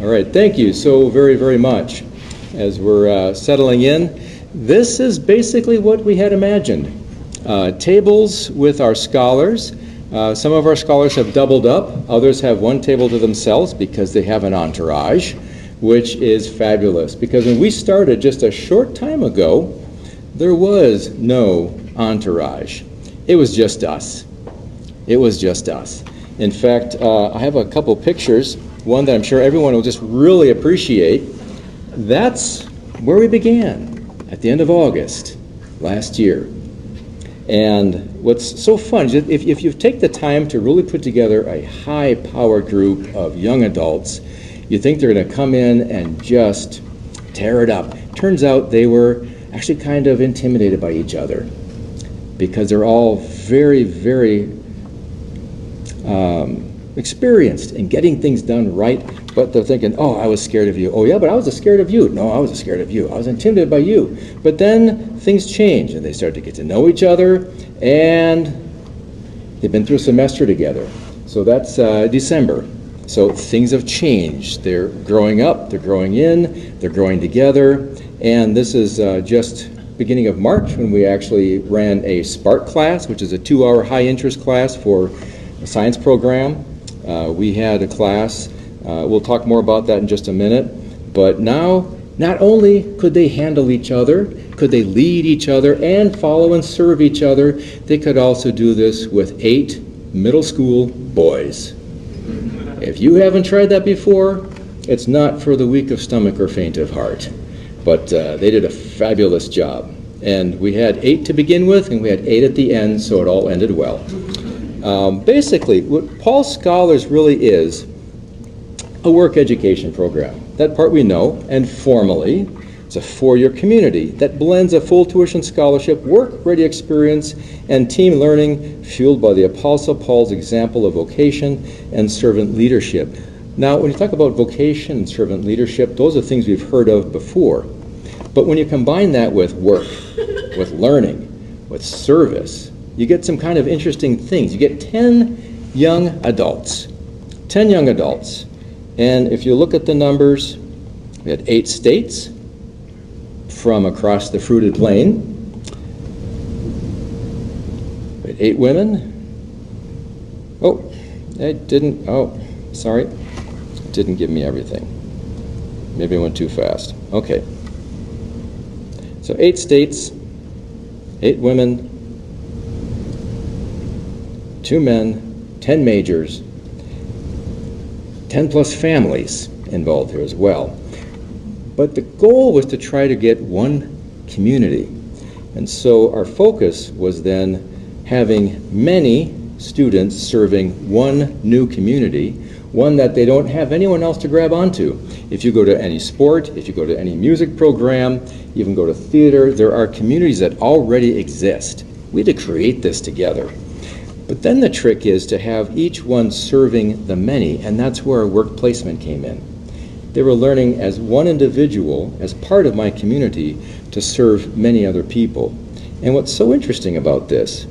All right, thank you so very, very much. As we're settling in, this is basically what we had imagined. Tables with our scholars. Some of our scholars have doubled up. Others have one table to themselves because they have an entourage, which is fabulous. Because when we started just a short time ago, there was no entourage. It was just us. It was just us. In fact, I have a couple pictures, one that I'm sure everyone will just really appreciate. That's where we began, at the end of August last year. And what's so fun is if you take the time to really put together a high-powered group of young adults, you think they're going to come in and just tear it up. Turns out they were actually kind of intimidated by each other because they're all very, very experienced in getting things done right, but they're thinking, oh, I was scared of you. Oh, yeah, but I was scared of you. No, I was scared of you. I was intimidated by you. But then things change, and they start to get to know each other, and they've been through a semester together. So that's December. So things have changed. They're growing up, they're growing in, they're growing together, and this is just beginning of March when we actually ran a Spark class, which is a 2-hour high-interest class for a science program. We had a class, we'll talk more about that in just a minute, but now not only could they handle each other, could they lead each other and follow and serve each other, they could also do this with 8 middle school boys. If you haven't tried that before, it's not for the weak of stomach or faint of heart, but they did a fabulous job. And we had 8 to begin with, and we had 8 at the end, so it all ended well. Basically, what Paul Scholars really is a work education program. That part we know, and formally, it's a 4-year community that blends a full tuition scholarship, work-ready experience, and team learning fueled by the Apostle Paul's example of vocation and servant leadership. Now, when you talk about vocation and servant leadership, those are things we've heard of before. But when you combine that with work, with learning, with service, you get some kind of interesting things. You get 10 young adults. 10 young adults. And if you look at the numbers, we had 8 states from across the fruited plain. We had 8 women. Oh, it didn't, sorry. It didn't give me everything. Maybe I went too fast. Okay. So 8 states, 8 women, 2 men, 10 majors, 10 plus families involved here as well. But the goal was to try to get one community. And so our focus was then having many students serving one new community, one that they don't have anyone else to grab onto. If you go to any sport, if you go to any music program, even go to theater, there are communities that already exist. We had to create this together. But then the trick is to have each one serving the many, and that's where our work placement came in. They were learning as one individual, as part of my community, to serve many other people. And what's so interesting about this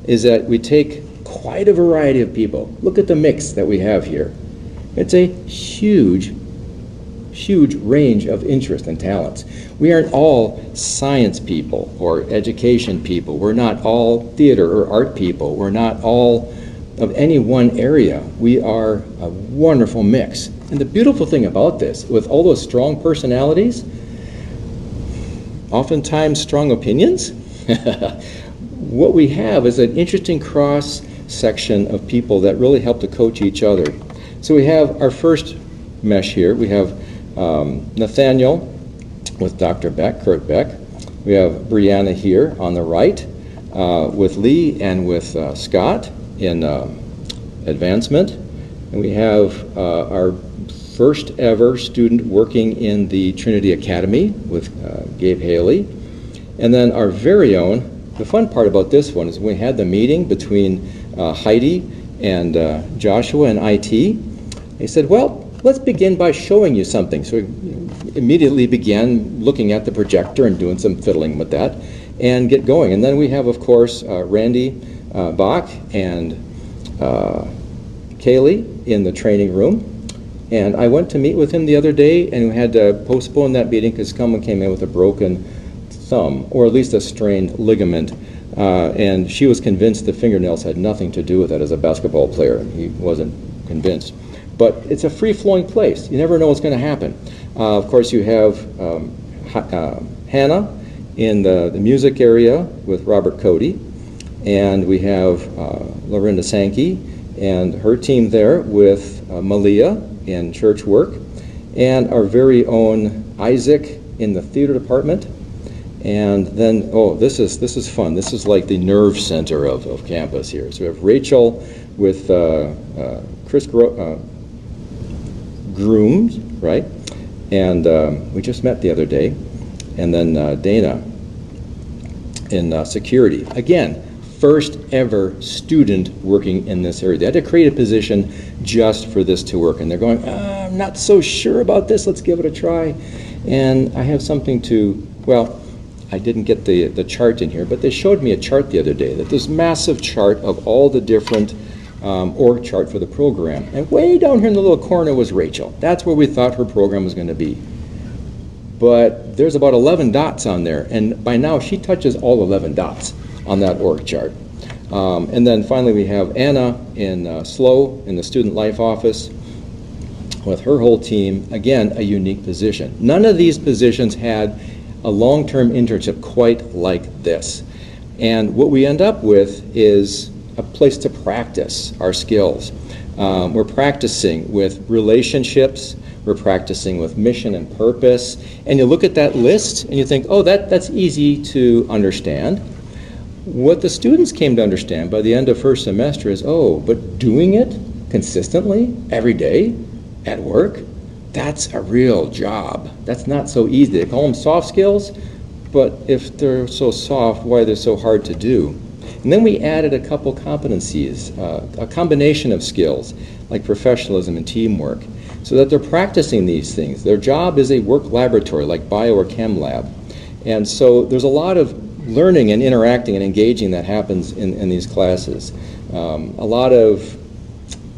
is that we take quite a variety of people. Look at the mix that we have here. It's a huge, huge range of interest and talents. We aren't all science people or education people. We're not all theater or art people. We're not all of any one area. We are a wonderful mix. And the beautiful thing about this, with all those strong personalities, oftentimes strong opinions, what we have is an interesting cross-section of people that really help to coach each other. So we have our first mesh here. We have Nathaniel with Dr. Beck, Kurt Beck. We have Brianna here on the right with Lee and with Scott in advancement. And we have our first ever student working in the Trinity Academy with Gabe Haley. And then our very own, the fun part about this one is we had the meeting between Heidi and Joshua and IT. They said, well, let's begin by showing you something. So we immediately began looking at the projector and doing some fiddling with that and get going. And then we have, of course, Randy Bach and Kaylee in the training room. And I went to meet with him the other day, and we had to postpone that meeting because someone came in with a broken thumb, or at least a strained ligament. And she was convinced the fingernails had nothing to do with it as a basketball player. He wasn't convinced. But it's a free-flowing place. You never know what's going to happen. Of course, you have Hannah in the music area with Robert Cody, and we have Lorinda Sankey and her team there with Malia in church work, and our very own Isaac in the theater department. And then, this is fun. This is like the nerve center of campus here. So we have Rachel with Chris Grooms, right? And we just met the other day. And then Dana in security. Again, first ever student working in this area. They had to create a position just for this to work. And they're going, I'm not so sure about this. Let's give it a try. And I have something to, I didn't get the chart in here, but they showed me a chart the other day, that this massive chart of all the different org chart for the program. And way down here in the little corner was Rachel. That's where we thought her program was going to be. But there's about 11 dots on there, and by now she touches all 11 dots on that org chart. And then finally we have Anna in SLO in the Student Life Office with her whole team. Again, a unique position. None of these positions had a long-term internship quite like this. And what we end up with is a place to practice our skills. We're practicing with relationships, we're practicing with mission and purpose, and you look at that list and you think, that's easy to understand. What the students came to understand by the end of first semester is, but doing it consistently, every day, at work, that's a real job. That's not so easy. They call them soft skills, but if they're so soft, why are they so hard to do? And then we added a couple competencies, a combination of skills, like professionalism and teamwork, so that they're practicing these things. Their job is a work laboratory, like bio or chem lab. And so there's a lot of learning and interacting and engaging that happens in these classes. A lot of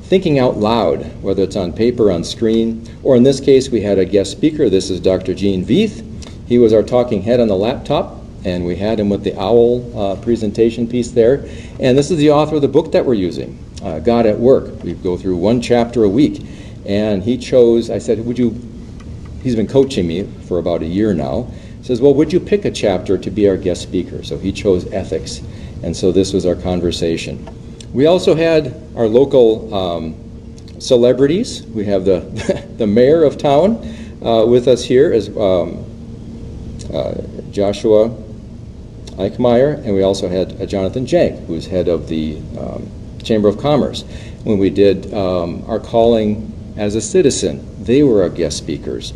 thinking out loud, whether it's on paper, on screen, or in this case we had a guest speaker. This is Dr. Gene Veith. He was our talking head on the laptop, and we had him with the OWL presentation piece there. And this is the author of the book that we're using, God at Work. We go through one chapter a week. And he chose, I said, he's been coaching me for about a year now. He says, would you pick a chapter to be our guest speaker? So he chose ethics. And so this was our conversation. We also had our local celebrities. We have the mayor of town with us here as Joshua Eichmeyer, and we also had Jonathan Jank, who's head of the Chamber of Commerce. When we did our calling as a citizen, they were our guest speakers.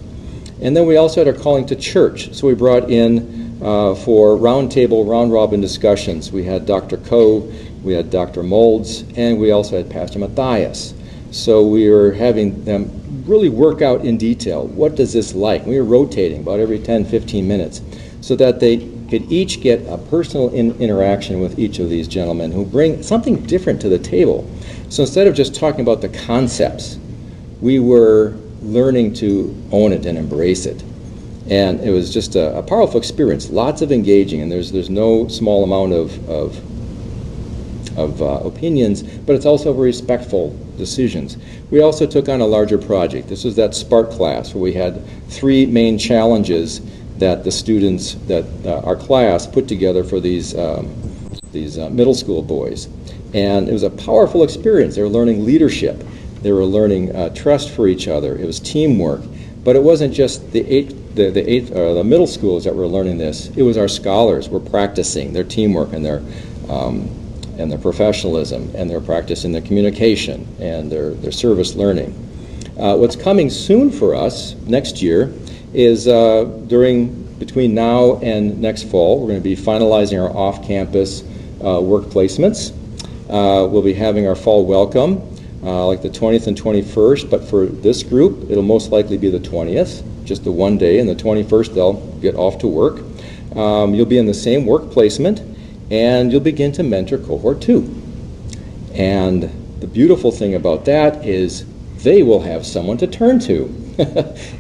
And then we also had our calling to church. So we brought in for roundtable, round-robin discussions. We had Dr. Coe, we had Dr. Molds, and we also had Pastor Matthias. So we were having them really work out in detail, what does this like? We were rotating about every 10, 15 minutes so that they could each get a personal interaction with each of these gentlemen who bring something different to the table. So instead of just talking about the concepts, we were learning to own it and embrace it. And it was just a powerful experience, lots of engaging, and there's no small amount of opinions, but it's also very respectful decisions. We also took on a larger project. This was that Spark class where we had 3 main challenges that the students, that our class put together for these middle school boys. And it was a powerful experience. They were learning leadership. They were learning trust for each other. It was teamwork. But it wasn't just the middle schools that were learning this. It was our scholars were practicing their teamwork and their professionalism, and their practice in their communication and their service learning. What's coming soon for us next year is between now and next fall, we're going to be finalizing our off-campus work placements. We'll be having our fall welcome, like the 20th and 21st, but for this group, it'll most likely be the 20th, just the one day, and the 21st they'll get off to work. You'll be in the same work placement, and you'll begin to mentor Cohort 2. And the beautiful thing about that is they will have someone to turn to,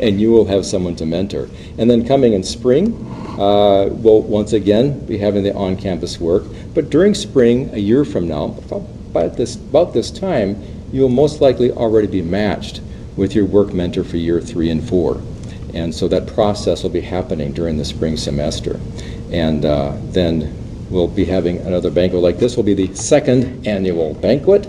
and you will have someone to mentor. And then coming in spring, we'll once again be having the on-campus work. But during spring, a year from now, about this time, you will most likely already be matched with your work mentor for year 3 and 4. And so that process will be happening during the spring semester. And then we'll be having another banquet like this. Will be the second annual banquet.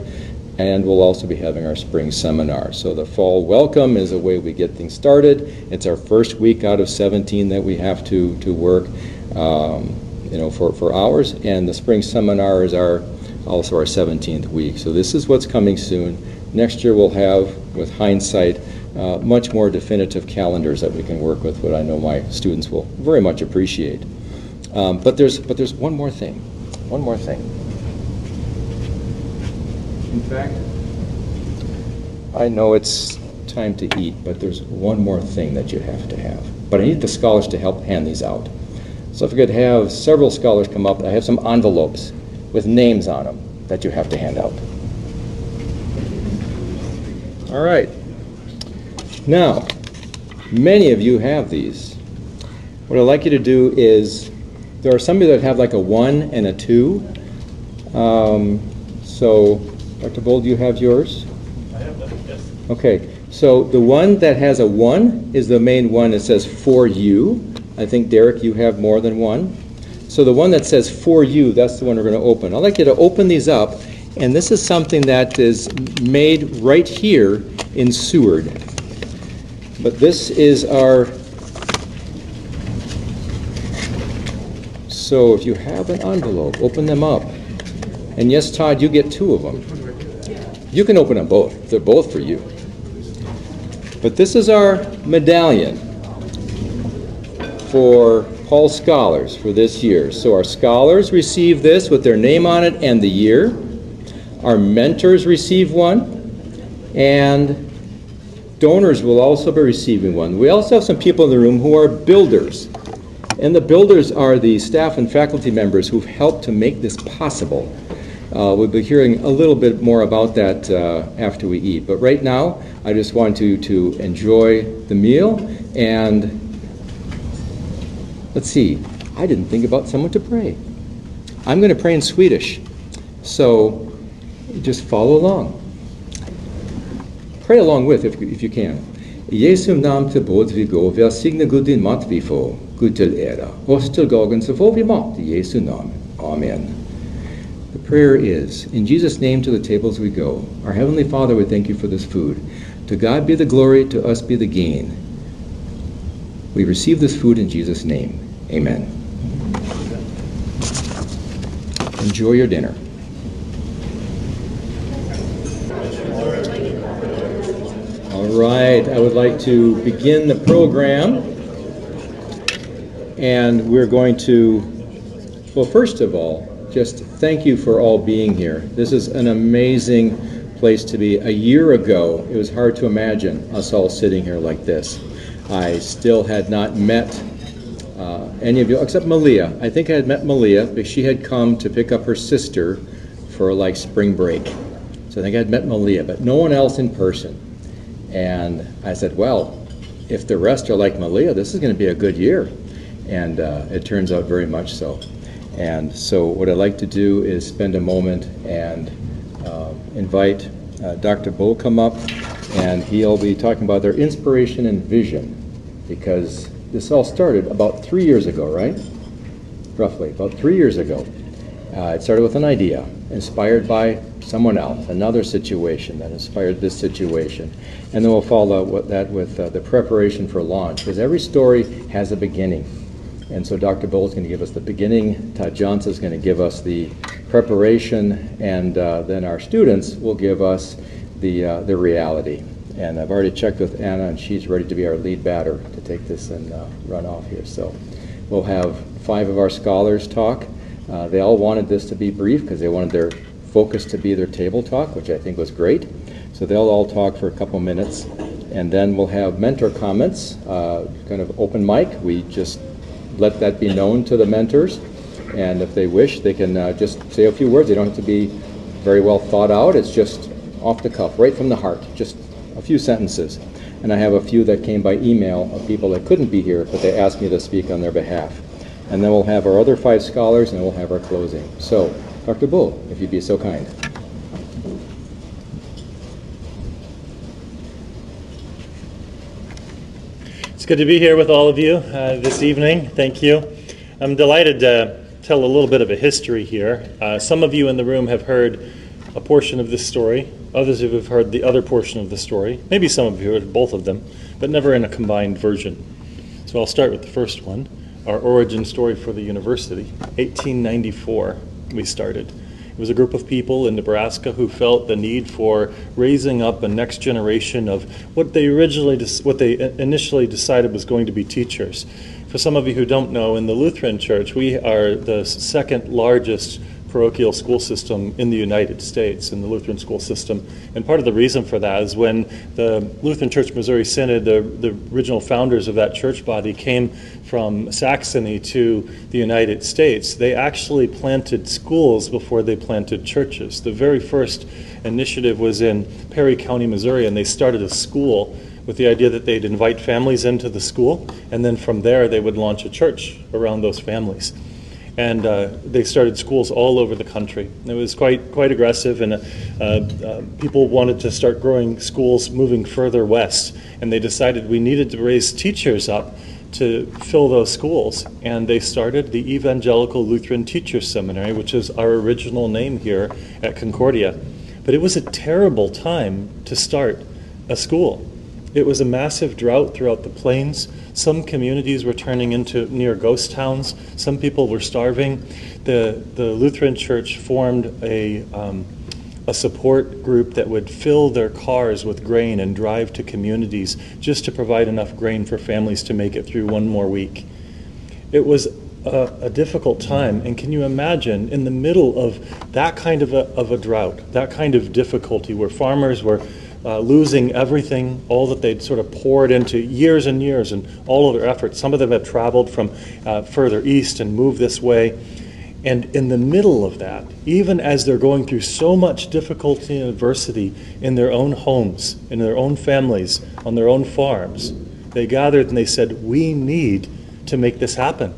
And we'll also be having our spring seminar. So the fall welcome is a way we get things started. It's our first week out of 17 that we have to work for hours. And the spring seminar is also our 17th week. So this is what's coming soon. Next year we'll have, with hindsight, much more definitive calendars that we can work with, what I know my students will very much appreciate. But there's one more thing. One more thing. In fact, I know it's time to eat, but there's one more thing that you have to have. But I need the scholars to help hand these out. So if I could have several scholars come up, I have some envelopes with names on them that you have to hand out. All right. Now, many of you have these. What I'd like you to do is, there are some of you that have like a 1 and a 2. So, Dr. Bold, you have yours? I have that, yes. Okay, so the one that has a 1 is the main one that says for you. I think, Derek, you have more than one. So the one that says for you, that's the one we're going to open. I'd like you to open these up, and this is something that is made right here in Seward. But this is our... So if you have an envelope, open them up. And yes, Todd, you get 2 of them. You can open them both. They're both for you. But this is our medallion for Paul Scholars for this year. So our scholars receive this with their name on it and the year. Our mentors receive one. And donors will also be receiving one. We also have some people in the room who are builders. And the builders are the staff and faculty members who've helped to make this possible. We'll be hearing a little bit more about that after we eat. But right now, I just want to enjoy the meal. And let's see, I didn't think about someone to pray. I'm going to pray in Swedish. So just follow along. Pray along with if you can. I Jesu namn till båd vi går, välsigna Gud din mat vi får, Gud till ära. Oss till dagen så får vi mat i Jesu namn. Amen. The prayer is, in Jesus' name to the tables we go. Our Heavenly Father, we thank you for this food. To God be the glory, to us be the gain. We receive this food in Jesus' name. Amen. Enjoy your dinner. All right, I would like to begin the program. And we're going to, well, first of all, just thank you for all being here. This is an amazing place to be. A year ago, it was hard to imagine us all sitting here like this. I still had not met any of you, except Malia. I think I had met Malia, because she had come to pick up her sister for like spring break. So I think I had met Malia, but no one else in person. And I said, well, if the rest are like Malia, this is going to be a good year. And it turns out very much so. And so what I'd like to do is spend a moment and invite Dr. Bull come up, and he'll be talking about their inspiration and vision, because this all started about 3 years ago, right? Roughly, about 3 years ago. It started with an idea, inspired by someone else, another situation that inspired this situation. And then we'll follow that with the preparation for launch, because every story has a beginning. And so Dr. Bull is going to give us the beginning, Todd Johnson is going to give us the preparation, and then our students will give us the reality. And I've already checked with Anna, and she's ready to be our lead batter to take this and run off here. So we'll have 5 of our scholars talk. They all wanted this to be brief because they wanted their focus to be their table talk, which I think was great. So they'll all talk for a couple minutes, and then we'll have mentor comments, kind of open mic. We just let that be known to the mentors, and if they wish, they can just say a few words. They don't have to be very well thought out. It's just off the cuff, right from the heart. Just a few sentences. And I have a few that came by email of people that couldn't be here, but they asked me to speak on their behalf. And then we'll have our other 5 scholars, and we'll have our closing. So, Dr. Bull, if you'd be so kind. It's good to be here with all of you this evening. Thank you. I'm delighted to tell a little bit of a history here. Some of you in the room have heard a portion of this story. Others of you have heard the other portion of the story. Maybe some of you have heard both of them, but never in a combined version. So I'll start with the first one, our origin story for the university. 1894, we started. It was a group of people in Nebraska who felt the need for raising up a next generation of what they initially decided was going to be teachers. For some of you who don't know, in the Lutheran Church, we are the second largest parochial school system in the United States, in the Lutheran school system. And part of the reason for that is when the Lutheran Church Missouri Synod, the original founders of that church body, came from Saxony to the United States, they actually planted schools before they planted churches. The very first initiative was in Perry County, Missouri, and they started a school with the idea that they'd invite families into the school, and then from there they would launch a church around those families. And they started schools all over the country. It was quite aggressive, and people wanted to start growing schools moving further west. And they decided we needed to raise teachers up to fill those schools. And they started the Evangelical Lutheran Teachers Seminary, which is our original name here at Concordia. But it was a terrible time to start a school. It was a massive drought throughout the plains. Some communities were turning into near ghost towns. Some people were starving. The Lutheran Church formed a support group that would fill their cars with grain and drive to communities just to provide enough grain for families to make it through one more week. It was a difficult time, and can you imagine in the middle of that kind of a drought, that kind of difficulty where farmers were losing everything, all that they'd sort of poured into years and years and all of their efforts. Some of them have traveled from further east and moved this way. And in the middle of that, even as they're going through so much difficulty and adversity in their own homes, in their own families, on their own farms, they gathered and they said, we need to make this happen.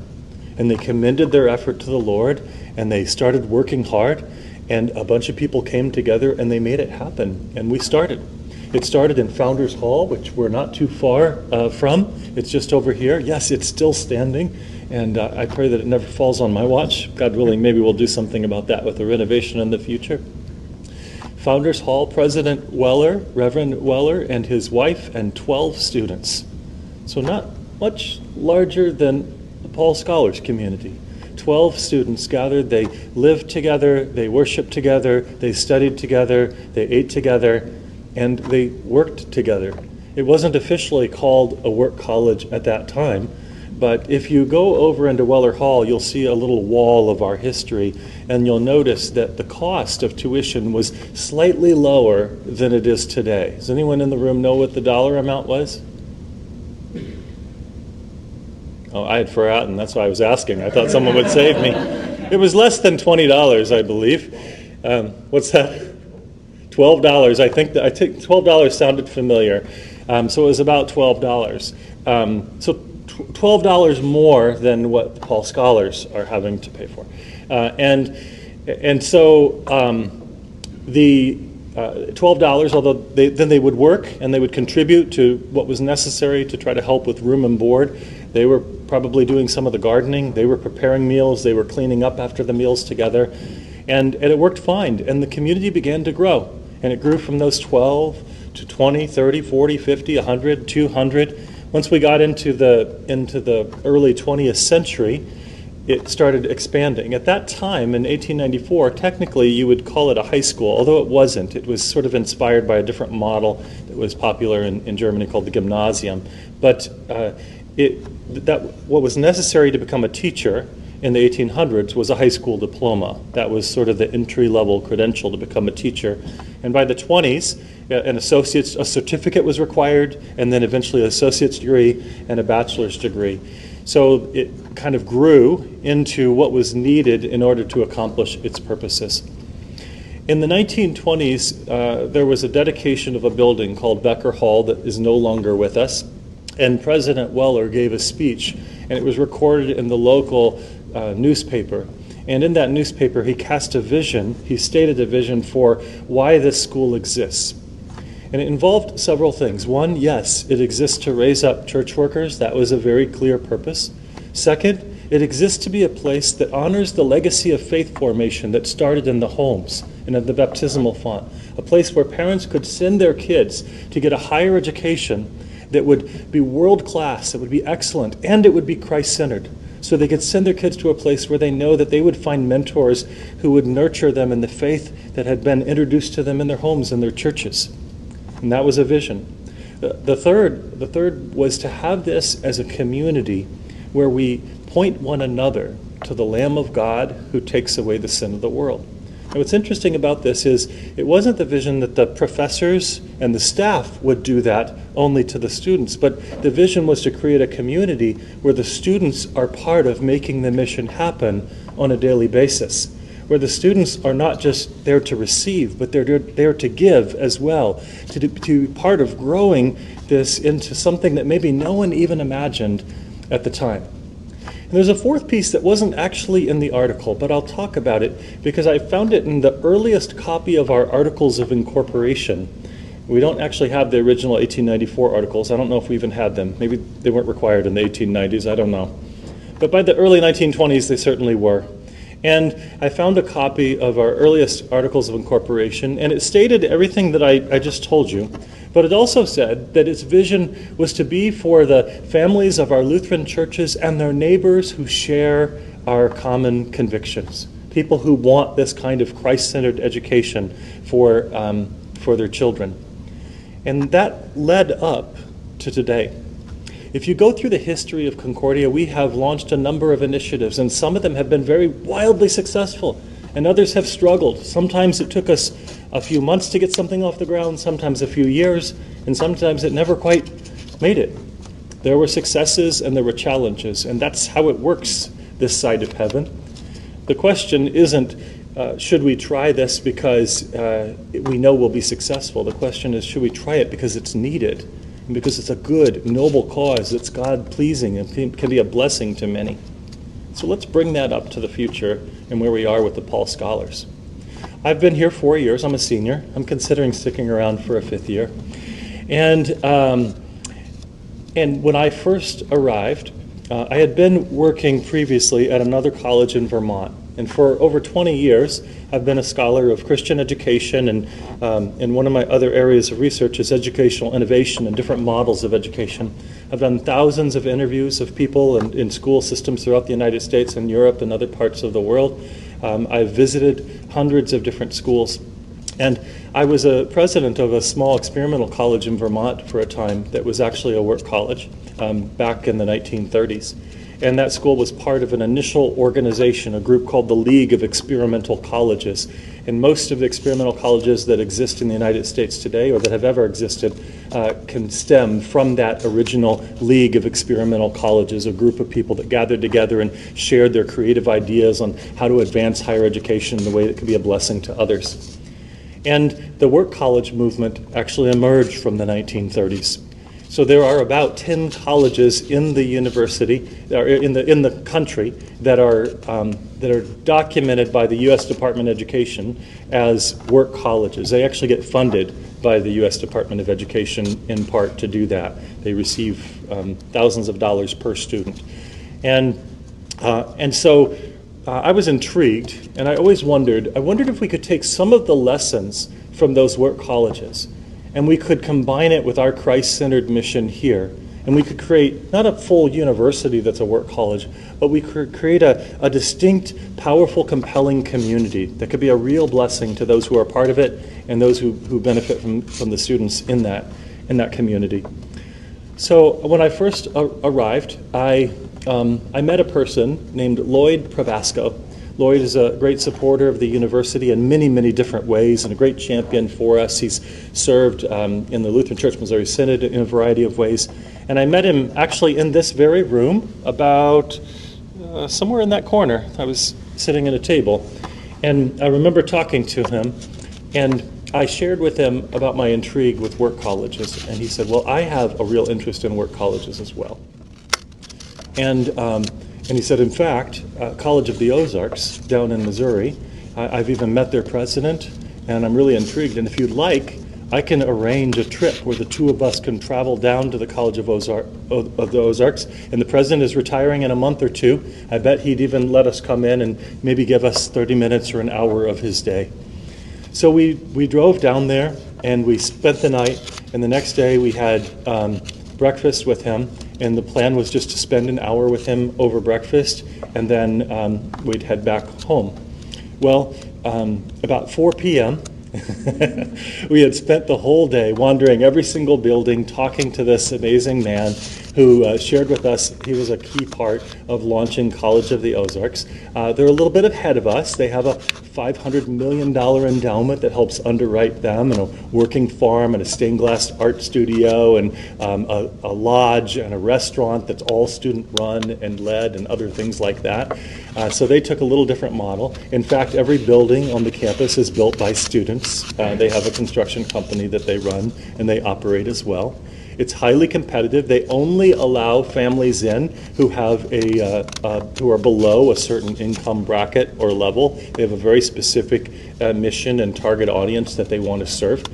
And they commended their effort to the Lord, and they started working hard. And a bunch of people came together and they made it happen, and we started. It started in Founders Hall, which we're not too far from. It's just over here. Yes, it's still standing, and I pray that it never falls on my watch. God willing, maybe we'll do something about that with the renovation in the future. Founders Hall, President Weller, Reverend Weller, and his wife, and 12 students. So not much larger than the Paul Scholars community. 12 students gathered, they lived together, they worshiped together, they studied together, they ate together, and they worked together. It wasn't officially called a work college at that time, but if you go over into Weller Hall, you'll see a little wall of our history, and you'll notice that the cost of tuition was slightly lower than it is today. Does anyone in the room know what the dollar amount was? Oh, I had forgotten. That's why I was asking. I thought someone would save me. It was less than $20, I believe. What's that? $12. I think $12 sounded familiar. So it was about $12. So $12 more than what the Paul Scholars are having to pay for. And so the $12, although they would work and they would contribute to what was necessary to try to help with room and board. They were probably doing some of the gardening. They were preparing meals. They were cleaning up after the meals together. And it worked fine. And the community began to grow. And it grew from those 12 to 20, 30, 40, 50, 100, 200. Once we got into the early 20th century, it started expanding. At that time, in 1894, technically you would call it a high school, although it wasn't. It was sort of inspired by a different model that was popular in Germany called the Gymnasium. But what was necessary to become a teacher in the 1800s was a high school diploma. That was sort of the entry-level credential to become a teacher. And by the 20s, a certificate was required, and then eventually an associate's degree and a bachelor's degree. So it kind of grew into what was needed in order to accomplish its purposes. In the 1920s, there was a dedication of a building called Becker Hall that is no longer with us, and President Weller gave a speech, and it was recorded in the local newspaper. And in that newspaper, he cast a vision, he stated a vision for why this school exists. And it involved several things. One, yes, it exists to raise up church workers. That was a very clear purpose. Second, it exists to be a place that honors the legacy of faith formation that started in the homes and at the baptismal font, a place where parents could send their kids to get a higher education that would be world class, that would be excellent, and it would be Christ-centered. So they could send their kids to a place where they know that they would find mentors who would nurture them in the faith that had been introduced to them in their homes and their churches. And that was a vision. The third was to have this as a community where we point one another to the Lamb of God who takes away the sin of the world. And what's interesting about this is it wasn't the vision that the professors and the staff would do that only to the students, but the vision was to create a community where the students are part of making the mission happen on a daily basis, where the students are not just there to receive, but they're there to give as well, to be part of growing this into something that maybe no one even imagined at the time. And there's a fourth piece that wasn't actually in the article, but I'll talk about it because I found it in the earliest copy of our Articles of Incorporation. We don't actually have the original 1894 articles. I don't know if we even had them. Maybe they weren't required in the 1890s. I don't know. But by the early 1920s, they certainly were. And I found a copy of our earliest Articles of Incorporation, and it stated everything that I just told you. But it also said that its vision was to be for the families of our Lutheran churches and their neighbors who share our common convictions, people who want this kind of Christ-centered education for their children. And that led up to today. If you go through the history of Concordia, we have launched a number of initiatives, and some of them have been very wildly successful, and others have struggled. Sometimes it took us a few months to get something off the ground, sometimes a few years, and sometimes it never quite made it. There were successes and there were challenges, and that's how it works this side of heaven. The question isn't, should we try this because we know we'll be successful? The question is, should we try it because it's needed, and because it's a good, noble cause that's God-pleasing and can be a blessing to many? So let's bring that up to the future and where we are with the Paul Scholars. I've been here 4 years. I'm a senior. I'm considering sticking around for a 5th year. And when I first arrived, I had been working previously at another college in Vermont. And for over 20 years, I've been a scholar of Christian education, and one of my other areas of research is educational innovation and different models of education. I've done thousands of interviews of people in school systems throughout the United States and Europe and other parts of the world. I've visited hundreds of different schools. And I was a president of a small experimental college in Vermont for a time that was actually a work college back in the 1930s. And that school was part of an initial organization, a group called the League of Experimental Colleges. And most of the experimental colleges that exist in the United States today, or that have ever existed, can stem from that original League of Experimental Colleges, a group of people that gathered together and shared their creative ideas on how to advance higher education in a way that could be a blessing to others. And the work college movement actually emerged from the 1930s. So there are about 10 colleges in the university, or in the country, that are documented by the U.S. Department of Education as work colleges. They actually get funded by the U.S. Department of Education in part to do that. They receive thousands of dollars per student, and so I was intrigued, and I always wondered if we could take some of the lessons from those work colleges, and we could combine it with our Christ-centered mission here. And we could create not a full university that's a work college, but we could create a distinct, powerful, compelling community that could be a real blessing to those who are part of it and those who benefit from the students in that community. So when I first arrived, I met a person named Lloyd Pravasco. Lloyd is a great supporter of the university in many, many different ways and a great champion for us. He's served in the Lutheran Church Missouri Synod in a variety of ways. And I met him actually in this very room, about somewhere in that corner. I was sitting at a table. And I remember talking to him. And I shared with him about my intrigue with work colleges, and he said, well, I have a real interest in work colleges as well. And he said, in fact, College of the Ozarks down in Missouri, I've even met their president, and I'm really intrigued. And if you'd like, I can arrange a trip where the two of us can travel down to the College of the Ozarks, and the president is retiring in a month or two. I bet he'd even let us come in and maybe give us 30 minutes or an hour of his day. So we drove down there, and we spent the night, and the next day we had breakfast with him, and the plan was just to spend an hour with him over breakfast, and then we'd head back home. Well, about 4 p.m., we had spent the whole day wandering every single building, talking to this amazing man who shared with us he was a key part of launching College of the Ozarks. They're a little bit ahead of us. They have a $500 million endowment that helps underwrite them, and a working farm and a stained glass art studio and a lodge and a restaurant that's all student run and led and other things like that. So they took a little different model. In fact, every building on the campus is built by students. They have a construction company that they run and they operate as well. It's highly competitive. They only allow families in who have who are below a certain income bracket or level. They have a very specific mission and target audience that they want to serve.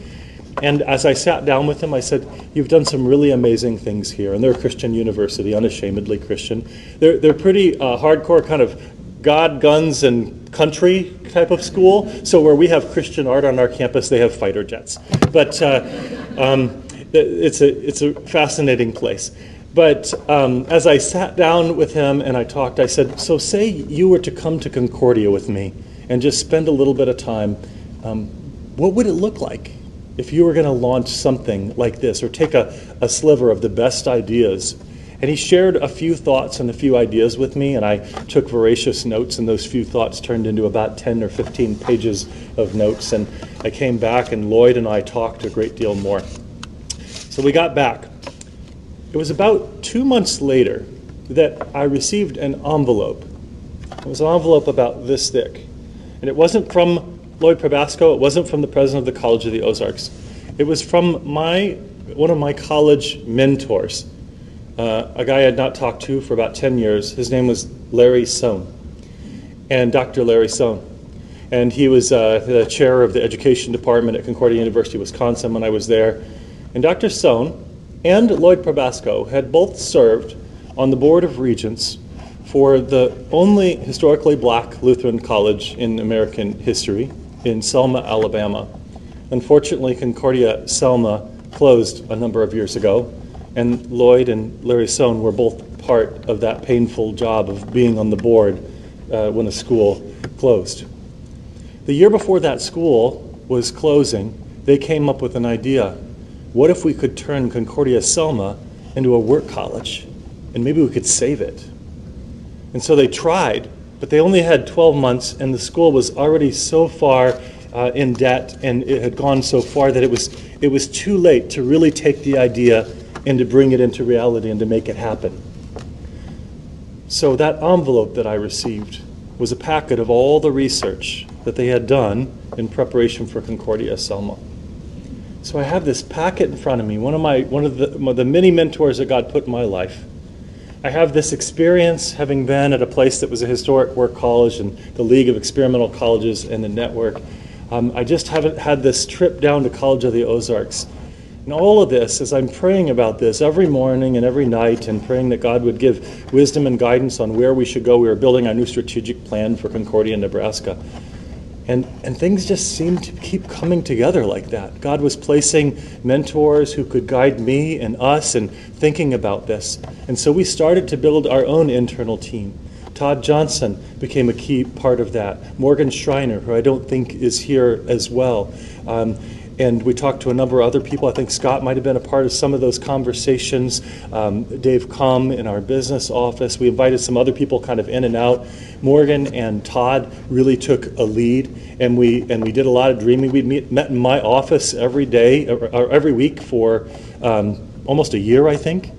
And as I sat down with him, I said, you've done some really amazing things here. And they're a Christian university, unashamedly Christian. They're pretty hardcore kind of God, guns, and country type of school. So where we have Christian art on our campus, they have fighter jets. But it's a fascinating place. But as I sat down with him and I talked, I said, so say you were to come to Concordia with me and just spend a little bit of time, what would it look like if you were going to launch something like this, or take a sliver of the best ideas? And he shared a few thoughts and a few ideas with me, and I took voracious notes, and those few thoughts turned into about 10 or 15 pages of notes. And I came back, and Lloyd and I talked a great deal more. So we got back. It was about 2 months later that I received an envelope. It was an envelope about this thick. And it wasn't from Lloyd Probasco. It wasn't from the president of the College of the Ozarks. It was from one of my college mentors, a guy I had not talked to for about 10 years. His name was Larry Sohn, and Dr. Larry Sohn. And he was the chair of the education department at Concordia University, Wisconsin, when I was there. And Dr. Sohn and Lloyd Probasco had both served on the Board of Regents for the only historically black Lutheran college in American history in Selma, Alabama. Unfortunately, Concordia Selma closed a number of years ago, and Lloyd and Larry Sohn were both part of that painful job of being on the board when a school closed. The year before that school was closing, they came up with an idea. What if we could turn Concordia Selma into a work college, and maybe we could save it? And so they tried, but they only had 12 months, and the school was already so far in debt, and it had gone so far that it was too late to really take the idea and to bring it into reality and to make it happen. So that envelope that I received was a packet of all the research that they had done in preparation for Concordia Selma. So I have this packet in front of me, one of the many mentors that God put in my life. I have this experience having been at a place that was a historic work college and the League of Experimental Colleges and the network. I just haven't had this trip down to College of the Ozarks. And all of this, as I'm praying about this every morning and every night and praying that God would give wisdom and guidance on where we should go, we were building our new strategic plan for Concordia, Nebraska. And things just seemed to keep coming together like that. God was placing mentors who could guide me and us in thinking about this. And so we started to build our own internal team. Todd Johnson became a key part of that. Morgan Schreiner, who I don't think is here as well. And we talked to a number of other people. I think Scott might have been a part of some of those conversations. Dave Comm in our business office. We invited some other people kind of in and out. Morgan and Todd really took a lead, and we did a lot of dreaming. We met in my office every day, or every week for almost a year, I think.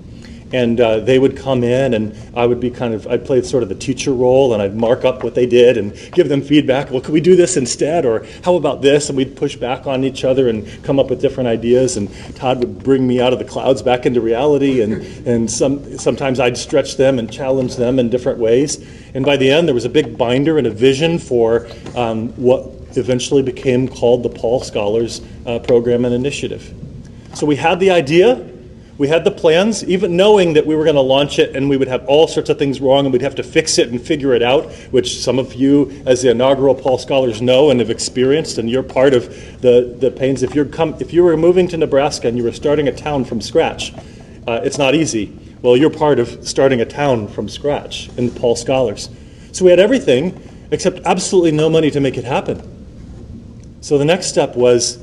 And they would come in, and I would be I'd play sort of the teacher role, and I'd mark up what they did and give them feedback. Well, could we do this instead? Or how about this? And we'd push back on each other and come up with different ideas. And Todd would bring me out of the clouds back into reality. And sometimes I'd stretch them and challenge them in different ways. And by the end, there was a big binder and a vision for what eventually became called the Paul Scholars Program and Initiative. So we had the idea. We had the plans, even knowing that we were going to launch it and we would have all sorts of things wrong and we'd have to fix it and figure it out, which some of you as the inaugural Paul Scholars know and have experienced, and you're part of the pains. If you were moving to Nebraska and you were starting a town from scratch, it's not easy. Well, you're part of starting a town from scratch in the Paul Scholars. So we had everything except absolutely no money to make it happen. So the next step was,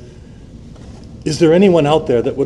is there anyone out there that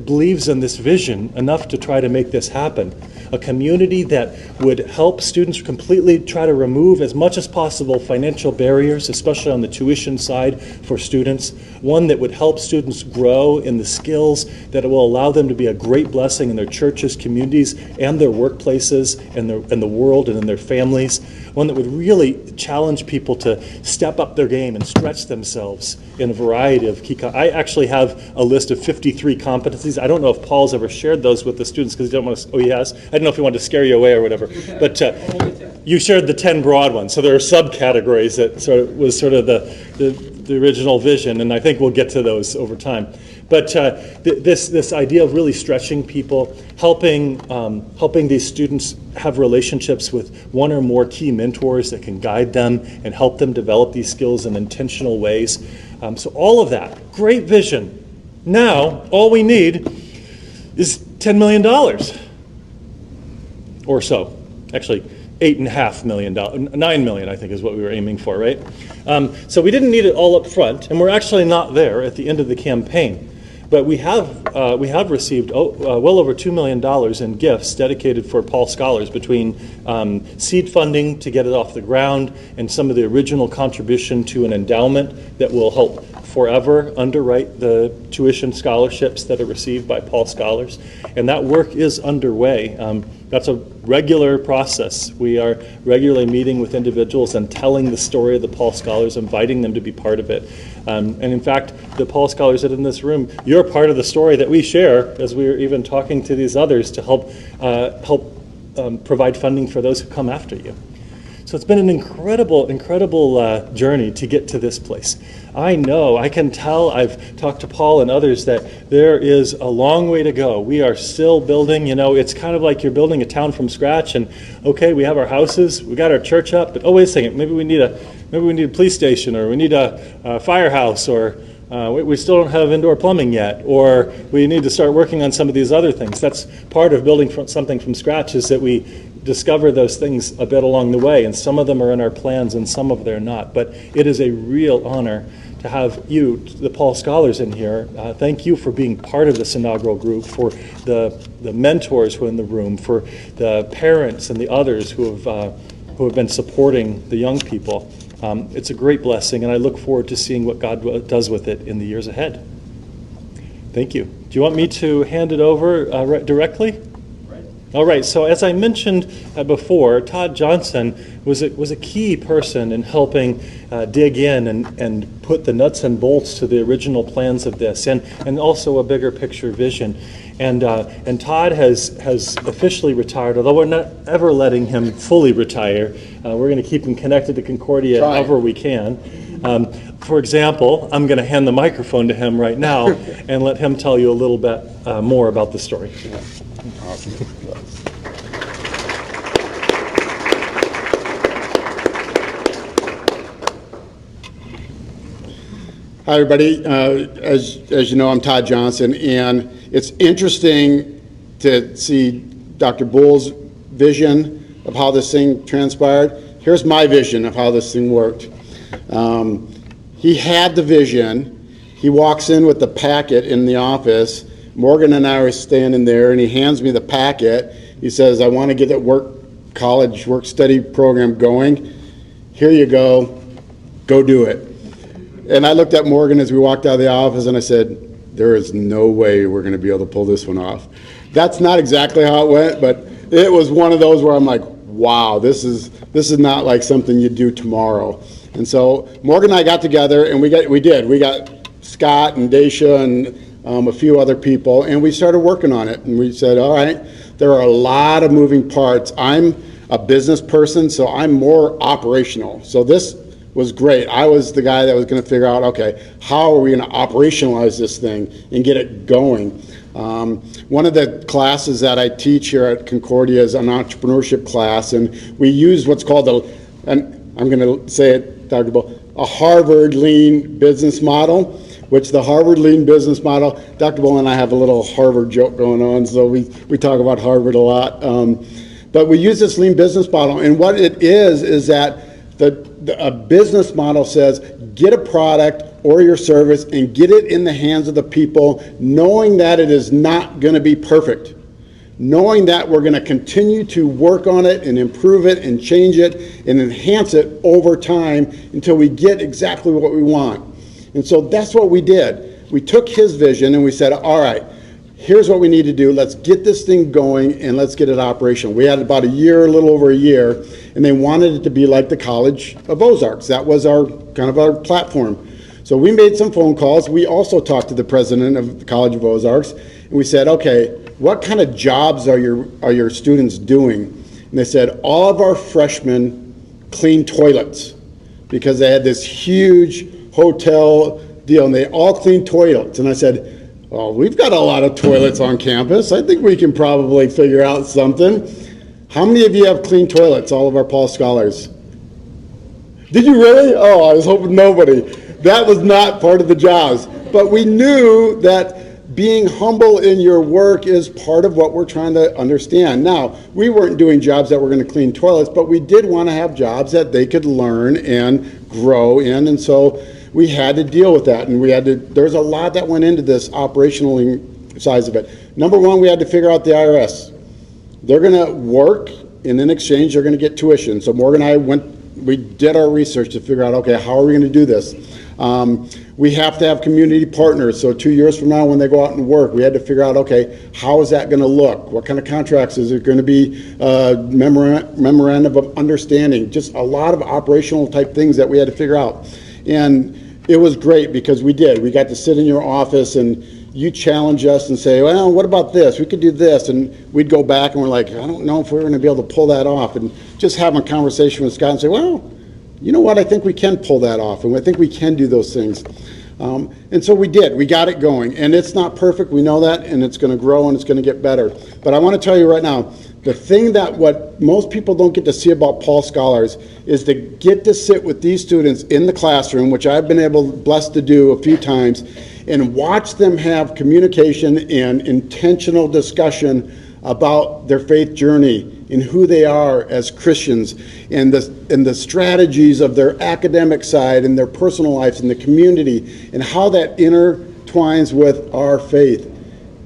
believes in this vision enough to try to make this happen? A community that would help students completely try to remove as much as possible financial barriers, especially on the tuition side for students. One that would help students grow in the skills that will allow them to be a great blessing in their churches, communities, and their workplaces, and the world, and in their families. One that would really challenge people to step up their game and stretch themselves in a variety of key. I actually have a list of 53 competencies. I don't know if Paul's ever shared those with the students because he don't want to. Oh, he has. I don't know if he wanted to scare you away or whatever. But you shared the 10 broad ones, so there are subcategories that was sort of the original vision, and I think we'll get to those over time. But this idea of really stretching people, helping these students have relationships with one or more key mentors that can guide them and help them develop these skills in intentional ways. So all of that, great vision. Now, all we need is $10 million or so. Actually, $8.5 million, $9 million, I think, is what we were aiming for, right? So we didn't need it all up front, and we're actually not there at the end of the campaign. But we have received well over $2 million in gifts dedicated for Paul Scholars, between seed funding to get it off the ground and some of the original contribution to an endowment that will help forever underwrite the tuition scholarships that are received by Paul Scholars. And that work is underway. That's a regular process. We are regularly meeting with individuals and telling the story of the Paul Scholars, inviting them to be part of it. And in fact, the Paul Scholars that are in this room, you're part of the story that we share, as we are even talking to these others to help provide funding for those who come after you. So it's been an incredible journey to get to this place. I know, I can tell, I've talked to Paul and others, that there is a long way to go. We are still building, it's kind of like you're building a town from scratch, and okay, we have our houses, we got our church up, but oh, wait a second, maybe we need a police station, or we need a firehouse, or we still don't have indoor plumbing yet, or we need to start working on some of these other things. That's part of building something from scratch, is that we discover those things a bit along the way, and some of them are in our plans and some of them are not. But it is a real honor to have you, the Paul Scholars, in here. Thank you for being part of this inaugural group, for the mentors who are in the room, for the parents and the others who have been supporting the young people. It's a great blessing, and I look forward to seeing what God does with it in the years ahead. Thank you. Do you want me to hand it over directly? All right, so as I mentioned before, Todd Johnson was a key person in helping dig in and put the nuts and bolts to the original plans of this, and also a bigger picture vision. And Todd has officially retired, although we're not ever letting him fully retire. We're going to keep him connected to Concordia however we can. For example, I'm going to hand the microphone to him right now and let him tell you a little bit more about the story. Awesome. Hi, everybody. As you know, I'm Todd Johnson, and it's interesting to see Dr. Bull's vision of how this thing transpired. Here's my vision of how this thing worked. He had the vision. He walks in with the packet in the office. Morgan and I are standing there, and he hands me the packet. He says, I want to get that college work-study program going. Here you go. Go do it. And I looked at Morgan as we walked out of the office, and I said, there is no way we're going to be able to pull this one off. That's not exactly how it went, but it was one of those where I'm like, wow, this is not like something you do tomorrow. And so Morgan and I got together, and we got Scott and Daisha and a few other people, and we started working on it. And we said, all right, there are a lot of moving parts. I'm a business person, so I'm more operational. So this was great. I was the guy that was going to figure out, okay, how are we going to operationalize this thing and get it going? One of the classes that I teach here at Concordia is an entrepreneurship class, and we use what's called and I'm going to say it, Dr. Bull, a Harvard Lean Business Model, which the Harvard Lean Business Model, Dr. Bull and I have a little Harvard joke going on, so we talk about Harvard a lot. But we use this Lean Business Model, and what it is that a business model says, get a product or your service and get it in the hands of the people, knowing that it is not going to be perfect, knowing that we're going to continue to work on it and improve it and change it and enhance it over time until we get exactly what we want. And so that's what we did. We took his vision and we said, all right, here's what we need to do. Let's get this thing going and let's get it operational. We had about a little over a year, and they wanted it to be like the College of Ozarks. That was our platform. So we made some phone calls. We also talked to the president of the College of Ozarks, and we said, okay, what kind of jobs are your students doing? And they said, all of our freshmen clean toilets, because they had this huge hotel deal, and they all clean toilets. And I said, well, we've got a lot of toilets on campus. I think we can probably figure out something. How many of you have clean toilets, all of our Paul Scholars? Did you really? Oh, I was hoping nobody. That was not part of the jobs. But we knew that being humble in your work is part of what we're trying to understand. Now, we weren't doing jobs that were going to clean toilets, but we did want to have jobs that they could learn and grow in, and so we had to deal with that, and there's a lot that went into this operational size of it. Number one, we had to figure out the IRS. They're going to work, and in exchange, they're going to get tuition. So Morgan and I we did our research to figure out, okay, how are we going to do this? We have to have community partners. So 2 years from now, when they go out and work, we had to figure out, okay, how is that going to look? What kind of contracts? Is it going to be memorandum of understanding? Just a lot of operational type things that we had to figure out. And it was great because we did. We got to sit in your office and you challenge us and say, well, what about this? We could do this. And we'd go back and we're like, I don't know if we're going to be able to pull that off. And just having a conversation with Scott and say, well, you know what? I think we can pull that off. And I think we can do those things. And so we did. We got it going. And it's not perfect. We know that. And it's going to grow and it's going to get better. But I want to tell you right now, the thing that what most people don't get to see about Paul Scholars is to get to sit with these students in the classroom, which I've been blessed to do a few times, and watch them have communication and intentional discussion about their faith journey and who they are as Christians and the strategies of their academic side and their personal lives and the community and how that intertwines with our faith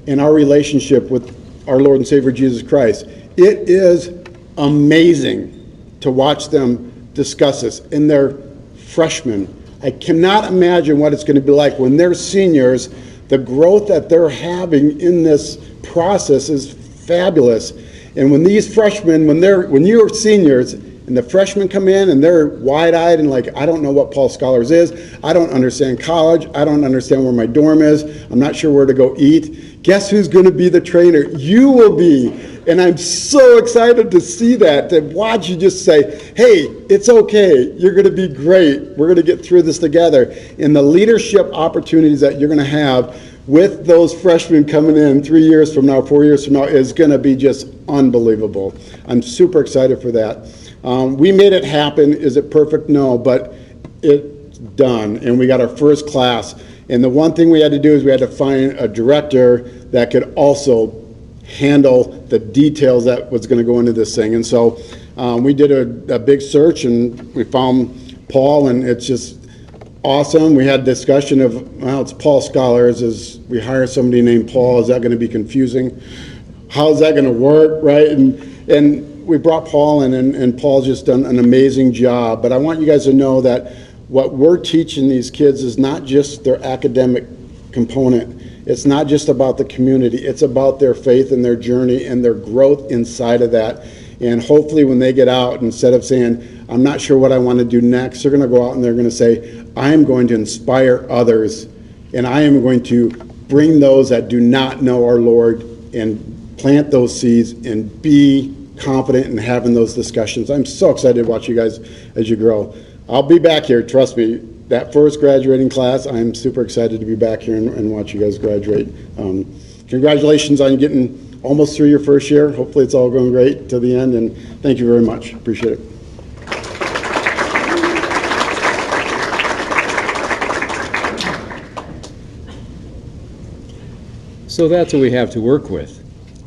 and our relationship with our Lord and Savior Jesus Christ. It is amazing to watch them discuss this. And they're freshmen. I cannot imagine what it's going to be like when they're seniors. The growth that they're having in this process is fabulous. And when these freshmen, when you're seniors and the freshmen come in and they're wide-eyed and like, I don't know what Paul Scholars is. I don't understand college. I don't understand where my dorm is. I'm not sure where to go eat. Guess who's going to be the trainer? You will be. And I'm so excited to see that, to watch you just say, hey, it's okay. You're going to be great. We're going to get through this together. And the leadership opportunities that you're going to have with those freshmen coming in 3 years from now, 4 years from now, is going to be just unbelievable. I'm super excited for that. We made it happen. Is it perfect? No, but it's done. And we got our first class. And the one thing we had to do is we had to find a director that could also handle the details that was going to go into this thing. And so we did a big search and we found Paul, and it's just awesome. We had discussion of, well, it's Paul Scholars. As we hire somebody named Paul, is that going to be confusing? How's that going to work, right? And we brought Paul in, and Paul's just done an amazing job. But I want you guys to know that what we're teaching these kids is not just their academic component. It's not just about the community, it's about their faith and their journey and their growth inside of that. And hopefully when they get out, instead of saying, I'm not sure what I want to do next, they're going to go out and they're going to say, I am going to inspire others, and I am going to bring those that do not know our Lord and plant those seeds and be confident in having those discussions. I'm so excited to watch you guys as you grow. I'll be back here, trust me. That first graduating class, I'm super excited to be back here and watch you guys graduate. Congratulations on getting almost through your first year. Hopefully it's all going great to the end, and thank you very much. Appreciate it. So that's what we have to work with.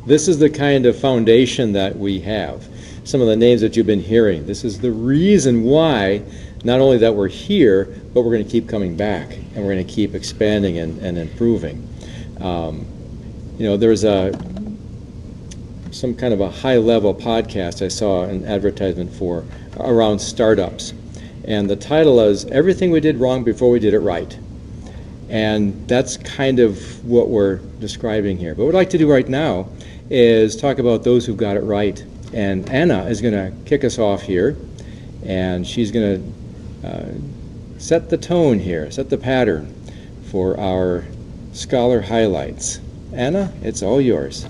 This is the kind of foundation that we have. Some of the names that you've been hearing, this is the reason why, not only that we're here, but we're going to keep coming back, and we're going to keep expanding and improving. There's some kind of a high-level podcast I saw an advertisement for around startups. And the title is, Everything We Did Wrong Before We Did It Right. And that's kind of what we're describing here. But what I'd like to do right now is talk about those who got it right. And Anna is going to kick us off here, and she's going to set the tone here, set the pattern for our scholar highlights. Anna, it's all yours.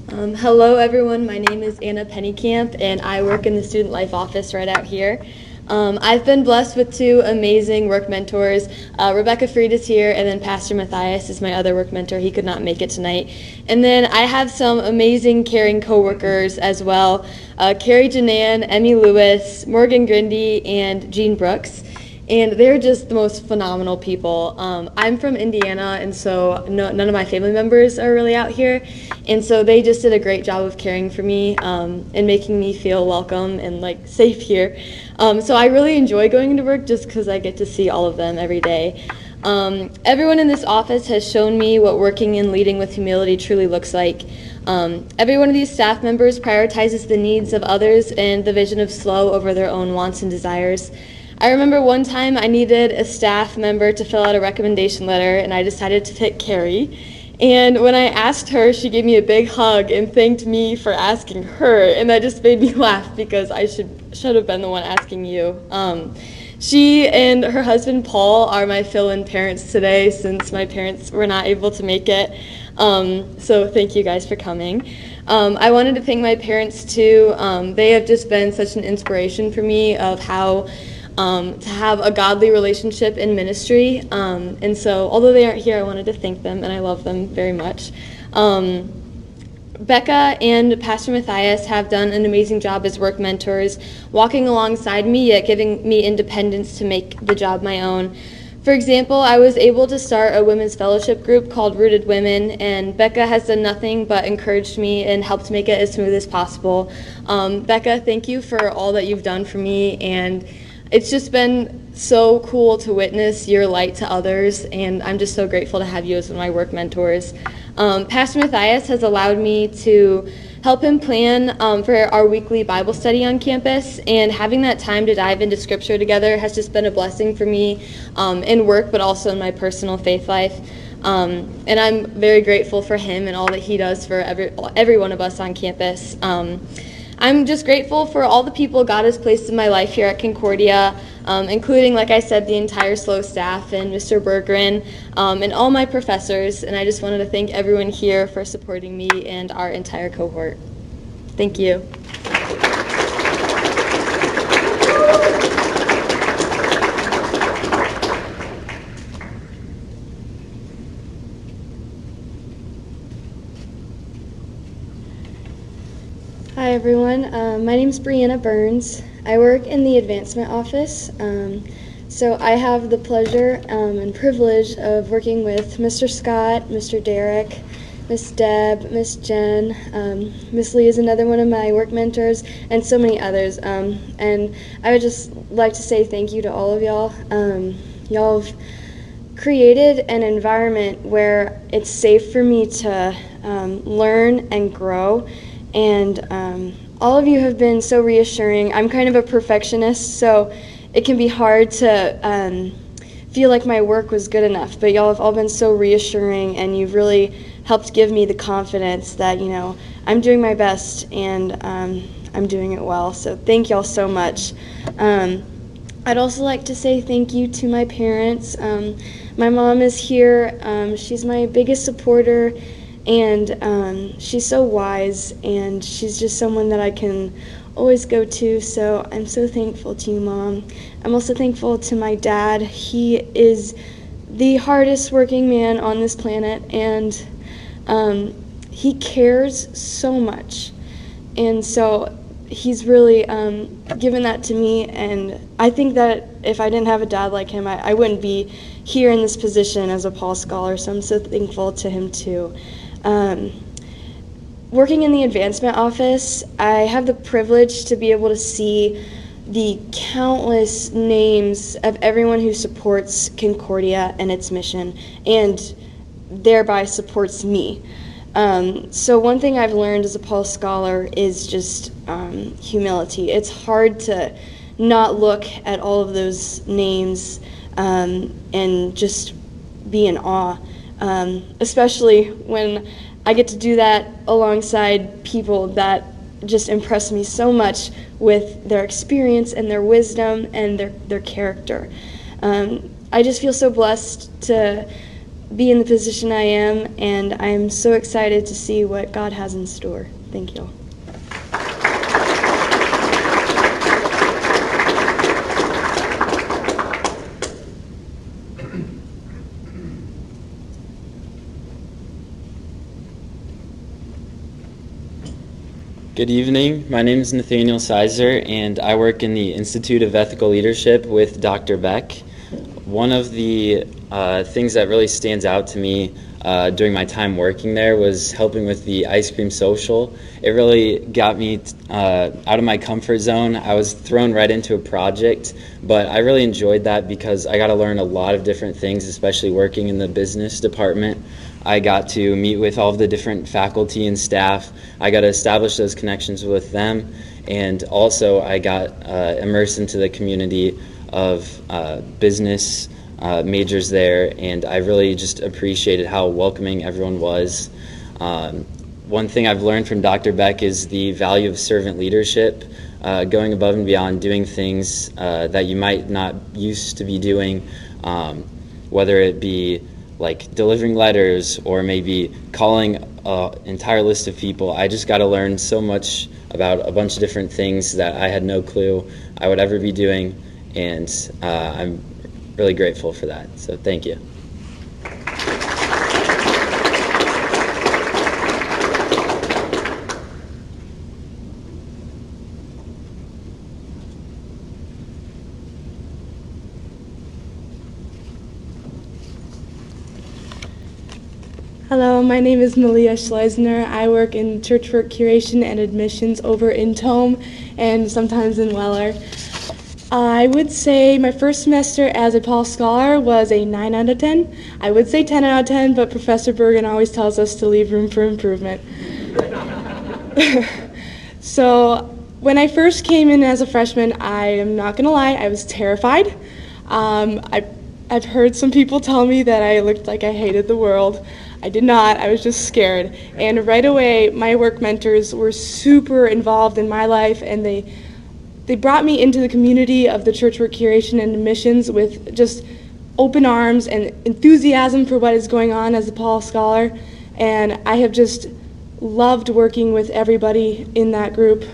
Hello everyone, my name is Anna Pennycamp and I work in the Student Life office right out here. I've been blessed with two amazing work mentors. Rebecca Fried is here, and then Pastor Matthias is my other work mentor. He could not make it tonight. And then I have some amazing caring coworkers as well. Carrie Janan, Emmy Lewis, Morgan Grindy, and Jean Brooks. And they're just the most phenomenal people. I'm from Indiana, and so none of my family members are really out here. And so they just did a great job of caring for me and making me feel welcome and safe here. So I really enjoy going into work just because I get to see all of them every day. Everyone in this office has shown me what working and leading with humility truly looks like. Every one of these staff members prioritizes the needs of others and the vision of SLO over their own wants and desires. I remember one time I needed a staff member to fill out a recommendation letter, and I decided to pick Carrie. And when I asked her, she gave me a big hug and thanked me for asking her, and that just made me laugh because I should have been the one asking you. She and her husband Paul are my fill-in parents today since my parents were not able to make it. So thank you guys for coming. I wanted to thank my parents too. They have just been such an inspiration for me of how to have a godly relationship in ministry. And so, although they aren't here, I wanted to thank them, and I love them very much. Becca and Pastor Matthias have done an amazing job as work mentors, walking alongside me, yet giving me independence to make the job my own. For example, I was able to start a women's fellowship group called Rooted Women, and Becca has done nothing but encouraged me and helped make it as smooth as possible. Becca, thank you for all that you've done for me, and it's just been so cool to witness your light to others, and I'm just so grateful to have you as one of my work mentors. Pastor Matthias has allowed me to help him plan for our weekly Bible study on campus, and having that time to dive into Scripture together has just been a blessing for me in work, but also in my personal faith life. And I'm very grateful for him and all that he does for every one of us on campus. I'm just grateful for all the people God has placed in my life here at Concordia, including, like I said, the entire SLO staff and Mr. Berggren and all my professors. And I just wanted to thank everyone here for supporting me and our entire cohort. Thank you. Hi everyone, my name is Brianna Burns. I work in the advancement office, so I have the pleasure and privilege of working with Mr. Scott, Mr. Derek, Miss Deb, Miss Jen, Miss Lee is another one of my work mentors, and so many others. And I would just like to say thank you to all of y'all. Y'all have created an environment where it's safe for me to learn and grow. And all of you have been so reassuring. I'm kind of a perfectionist, so it can be hard to feel like my work was good enough, but y'all have all been so reassuring, and you've really helped give me the confidence that, you know, I'm doing my best and I'm doing it well. So thank y'all so much. I'd also like to say thank you to my parents. My mom is here. She's my biggest supporter, and she's so wise, and she's just someone that I can always go to. So I'm so thankful to you, Mom. I'm also thankful to my dad. He is the hardest working man on this planet, and he cares so much. And so he's really given that to me, and I think that if I didn't have a dad like him, I wouldn't be here in this position as a Paul Scholar, so I'm so thankful to him too. Working in the advancement office, I have the privilege to be able to see the countless names of everyone who supports Concordia and its mission, and thereby supports me. So one thing I've learned as a Paul Scholar is just humility. It's hard to not look at all of those names and just be in awe, especially when I get to do that alongside people that just impress me so much with their experience and their wisdom and their character. I just feel so blessed to be in the position I am, and I'm so excited to see what God has in store. Thank you all. Good evening. My name is Nathaniel Sizer, and I work in the Institute of Ethical Leadership with Dr. Beck. One of the things that really stands out to me during my time working there was helping with the ice cream social. It really got me out of my comfort zone. I was thrown right into a project, but I really enjoyed that because I got to learn a lot of different things, especially working in the business department. I got to meet with all of the different faculty and staff. I got to establish those connections with them, and also I got immersed into the community of business majors there, and I really just appreciated how welcoming everyone was. One thing I've learned from Dr. Beck is the value of servant leadership, going above and beyond, doing things that you might not used to be doing, whether it be like delivering letters or maybe calling an entire list of people. I just got to learn so much about a bunch of different things that I had no clue I would ever be doing, and I'm really grateful for that. So thank you. Hello, my name is Malia. I work in church work curation and admissions over in Tome and sometimes in Weller. I would say my first semester as a Paul Scholar was a 9 out of 10. I would say 10 out of 10, but Professor Berggren always tells us to leave room for improvement. So when I first came in as a freshman, I am not going to lie, I was terrified. I've heard some people tell me that I looked like I hated the world. I did not. I was just scared. And right away, my work mentors were super involved in my life, and they brought me into the community of the church work curation and admissions with just open arms and enthusiasm for what is going on as a Paul Scholar. And I have just loved working with everybody in that group.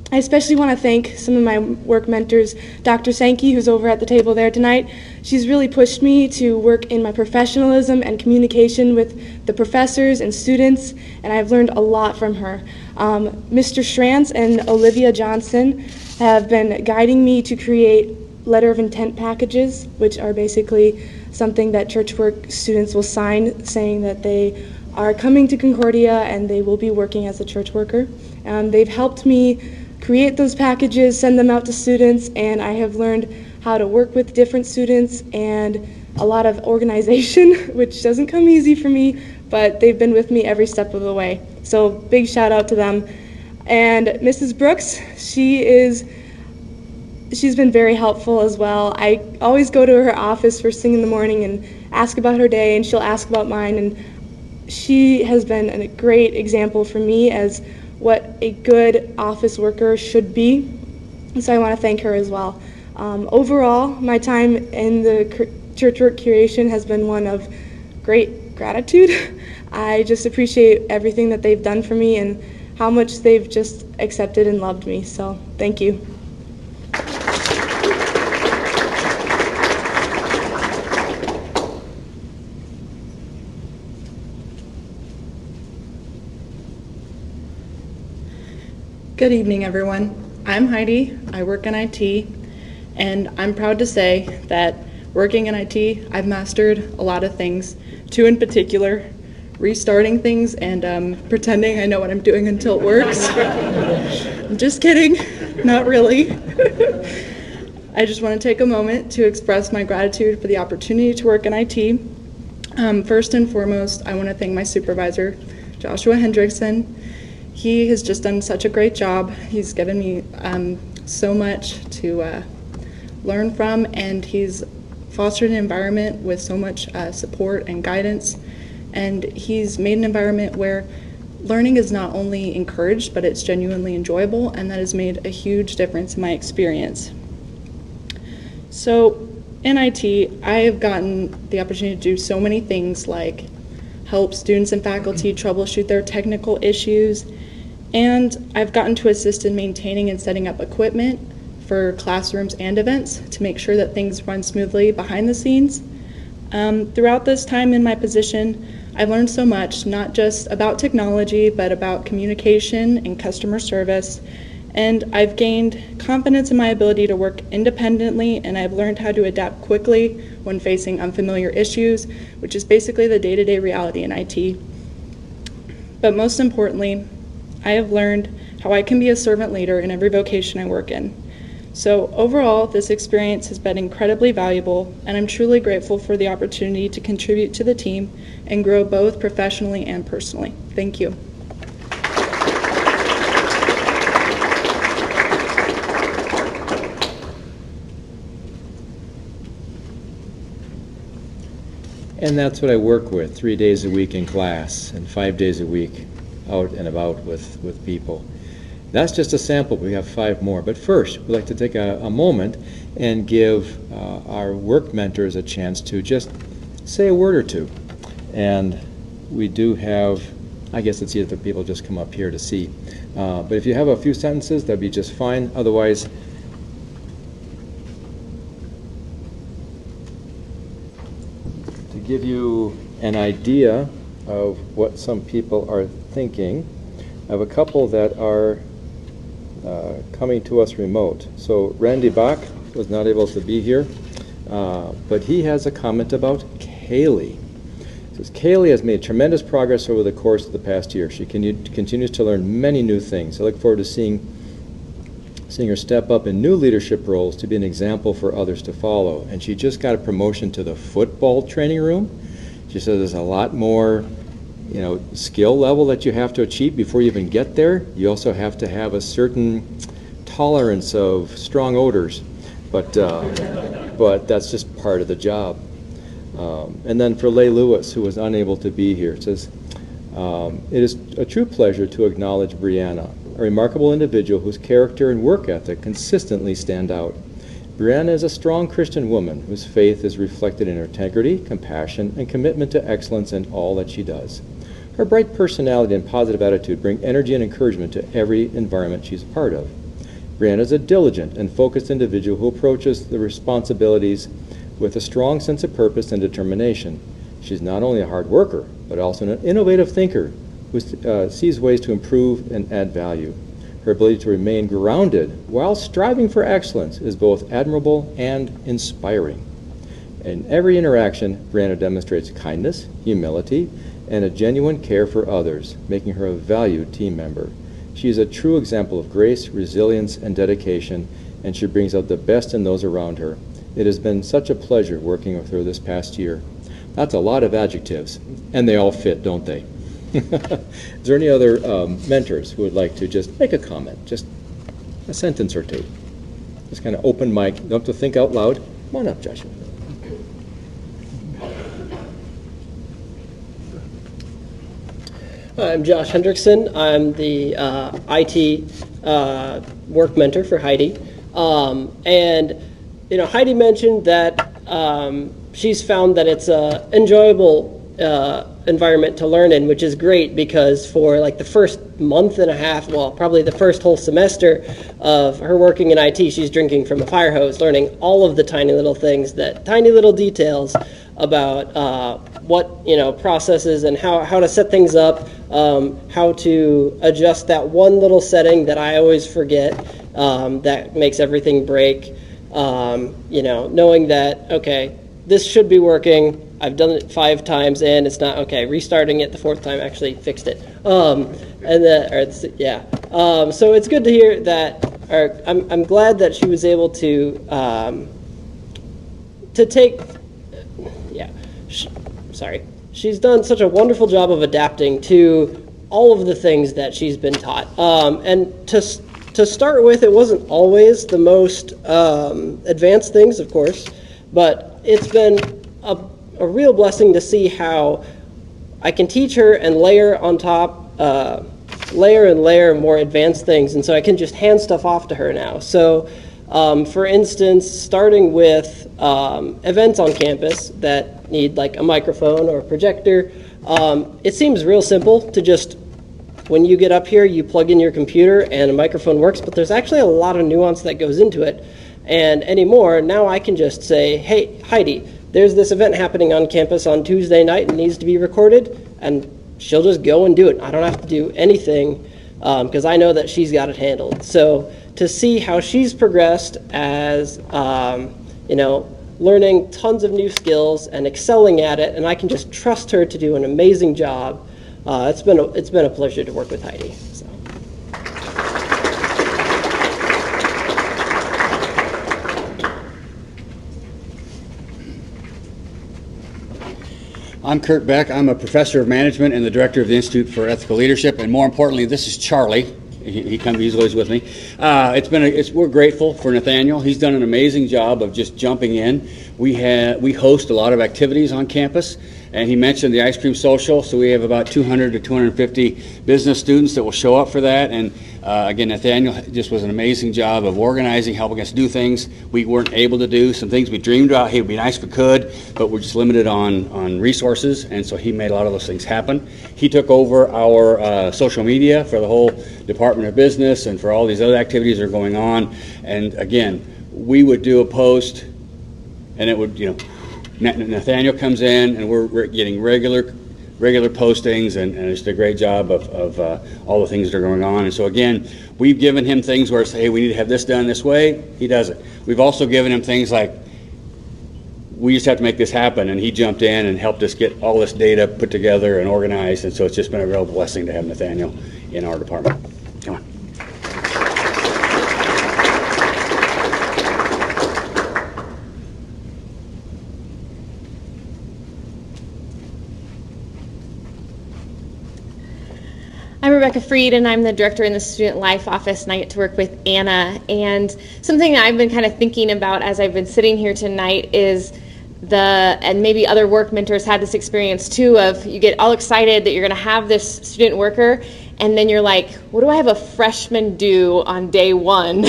I especially want to thank some of my work mentors, Dr. Sankey, who's over at the table there tonight. She's really pushed me to work in my professionalism and communication with the professors and students, and I've learned a lot from her. Mr. Schrantz and Olivia Johnson have been guiding me to create letter of intent packages, which are basically something that church work students will sign saying that they are coming to Concordia and they will be working as a church worker. They've helped me create those packages, send them out to students, and I have learned how to work with different students and a lot of organization, which doesn't come easy for me, but they've been with me every step of the way. So big shout out to them. And Mrs. Brooks, she is she's been very helpful as well. I always go to her office first thing in the morning and ask about her day, and she'll ask about mine, and she has been a great example for me as what a good office worker should be, so I want to thank her as well. Overall, my time in the church work curation has been one of great gratitude. I just appreciate everything that they've done for me and how much they've just accepted and loved me, so thank you. Good evening, everyone. I'm Heidi. I work in IT, and I'm proud to say that working in IT, I've mastered a lot of things. Two in particular, restarting things and pretending I know what I'm doing until it works. I'm just kidding, not really. I just want to take a moment to express my gratitude for the opportunity to work in IT. First and foremost, I want to thank my supervisor, Joshua Hendrickson. He has just done such a great job. He's given me so much to learn from, and he's fostered an environment with so much support and guidance. And he's made an environment where learning is not only encouraged, but it's genuinely enjoyable, and that has made a huge difference in my experience. So in IT, I have gotten the opportunity to do so many things like help students and faculty troubleshoot their technical issues, and I've gotten to assist in maintaining and setting up equipment for classrooms and events to make sure that things run smoothly behind the scenes. Throughout this time in my position, I've learned so much, not just about technology, but about communication and customer service. And I've gained confidence in my ability to work independently, and I've learned how to adapt quickly when facing unfamiliar issues, which is basically the day-to-day reality in IT. But most importantly, I have learned how I can be a servant leader in every vocation I work in. So overall, this experience has been incredibly valuable, and I'm truly grateful for the opportunity to contribute to the team and grow both professionally and personally. Thank you. And that's what I work with, 3 days a week in class and 5 days a week out and about with people. That's just a sample. We have 5 more. But first, we'd like to take a moment and give our work mentors a chance to just say a word or two. And we do have, I guess it's easier if people just come up here to see. But if you have a few sentences, that'd be just fine. Otherwise, to give you an idea of what some people are thinking, I have a couple that are coming to us remote. So Randy Bach was not able to be here, but he has a comment about Kaylee. It says, Kaylee has made tremendous progress over the course of the past year. She continues to learn many new things. I look forward to seeing her step up in new leadership roles to be an example for others to follow. And she just got a promotion to the football training room. She says there's a lot more skill level that you have to achieve before you even get there. You also have to have a certain tolerance of strong odors, but that's just part of the job. And then for Leigh Lewis, who was unable to be here, it says, it is a true pleasure to acknowledge Brianna, a remarkable individual whose character and work ethic consistently stand out. Brianna is a strong Christian woman whose faith is reflected in her integrity, compassion, and commitment to excellence in all that she does. Her bright personality and positive attitude bring energy and encouragement to every environment she's a part of. Brianna is a diligent and focused individual who approaches the responsibilities with a strong sense of purpose and determination. She's not only a hard worker, but also an innovative thinker who sees ways to improve and add value. Her ability to remain grounded while striving for excellence is both admirable and inspiring. In every interaction, Brianna demonstrates kindness, humility, and a genuine care for others, making her a valued team member. She is a true example of grace, resilience, and dedication, and she brings out the best in those around her. It has been such a pleasure working with her this past year. That's a lot of adjectives, and they all fit, don't they? Is there any other mentors who would like to just make a comment, just a sentence or two? Just kind of open mic. You don't have to think out loud. Come on up, Joshua. I'm Josh Hendrickson. I'm the IT work mentor for Heidi. And Heidi mentioned that she's found that it's an enjoyable environment to learn in, which is great because for like the first month and a half, well, probably the first whole semester of her working in IT, she's drinking from a fire hose, learning all of the tiny little things, tiny little details about what processes and how to set things up, how to adjust that one little setting that I always forget that makes everything break. Knowing that, okay, this should be working. I've done it 5 times and it's not okay. Restarting it the 4th time actually fixed it. So it's good to hear that. I'm glad that she was able to take. She's done such a wonderful job of adapting to all of the things that she's been taught. And to start with, it wasn't always the most advanced things, of course, but it's been a real blessing to see how I can teach her and layer on top, layer more advanced things, and so I can just hand stuff off to her now. So, for instance, starting with events on campus that need like a microphone or a projector, it seems real simple to just, when you get up here, you plug in your computer and a microphone works, but there's actually a lot of nuance that goes into it. And anymore, now I can just say, hey, Heidi, there's this event happening on campus on Tuesday night and needs to be recorded, and she'll just go and do it. I don't have to do anything because I know that she's got it handled. So to see how she's progressed as, learning tons of new skills and excelling at it, and I can just trust her to do an amazing job. It's been a pleasure to work with Heidi. So. I'm Kurt Beck. I'm a professor of management and the director of the Institute for Ethical Leadership, and more importantly, this is Charlie. He's always with me. We're grateful for Nathaniel. He's done an amazing job of just jumping in. We host a lot of activities on campus, and he mentioned the ice cream social, so we have about 200 to 250 business students that will show up for that. And again, Nathaniel just was an amazing job of organizing, helping us do things we weren't able to do, some things we dreamed about. Hey, it would be nice if we could, but we're just limited on resources, and so he made a lot of those things happen. He took over our social media for the whole Department of Business and for all these other activities that are going on. And again, we would do a post, and it would, Nathaniel comes in, and we're getting regular postings, and it's a great job of all the things that are going on. And so again, we've given him things where say, hey, we need to have this done this way. He does it. We've also given him things like, we just have to make this happen, and he jumped in and helped us get all this data put together and organized. And so it's just been a real blessing to have Nathaniel in our department. Come on. I'm Rebecca Freed, and I'm the director in the Student Life Office, and I get to work with Anna. And something that I've been kind of thinking about as I've been sitting here tonight is and maybe other work mentors had this experience too, of you get all excited that you're going to have this student worker, and then you're like, what do I have a freshman do on day 1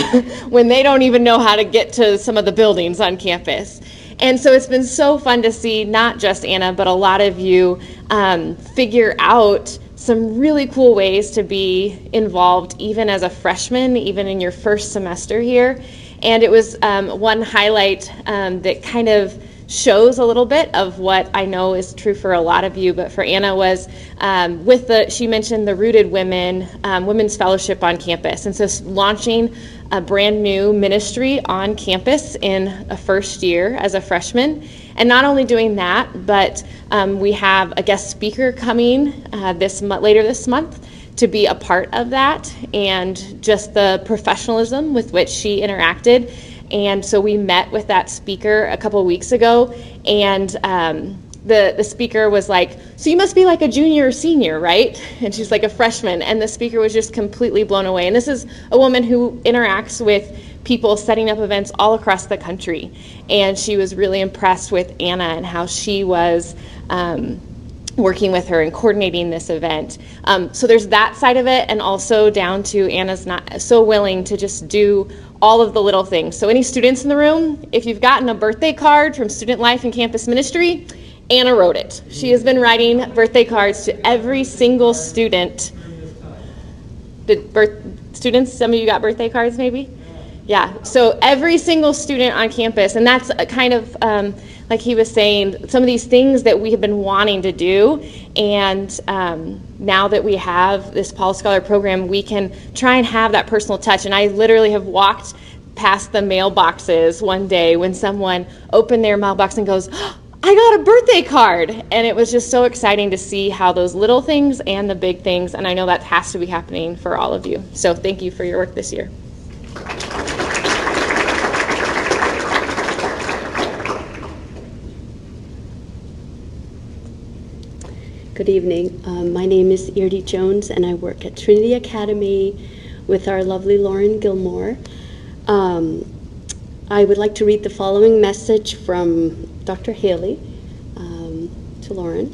when they don't even know how to get to some of the buildings on campus? And so it's been so fun to see not just Anna, but a lot of you figure out some really cool ways to be involved even as a freshman, even in your first semester here. And it was one highlight that kind of shows a little bit of what I know is true for a lot of you, but for Anna was she mentioned the Rooted Women Women's Fellowship on campus. And so launching a brand new ministry on campus in a first year as a freshman. And not only doing that, but we have a guest speaker coming later this month to be a part of that, and just the professionalism with which she interacted. And so we met with that speaker a couple weeks ago, and the speaker was like, so you must be like a junior or senior, right? And she's like a freshman, and the speaker was just completely blown away. And this is a woman who interacts with people setting up events all across the country. And she was really impressed with Anna and how she was working with her and coordinating this event. So there's that side of it, and also down to Anna's not so willing to just do all of the little things. So any students in the room, if you've gotten a birthday card from Student Life and Campus Ministry, Anna wrote it. She has been writing birthday cards to every single student. Students, some of you got birthday cards maybe? Yeah, so every single student on campus, and that's a kind of, like he was saying, some of these things that we have been wanting to do, and now that we have this Paul Scholar program, we can try and have that personal touch. And I literally have walked past the mailboxes one day when someone opened their mailbox and goes, "Oh, I got a birthday card," and it was just so exciting to see how those little things and the big things, and I know that has to be happening for all of you. So thank you for your work this year. Good evening. My name is Eardie Jones, and I work at Trinity Academy with our lovely Lauren Gilmore. I would like to read the following message from Dr. Haley to Lauren.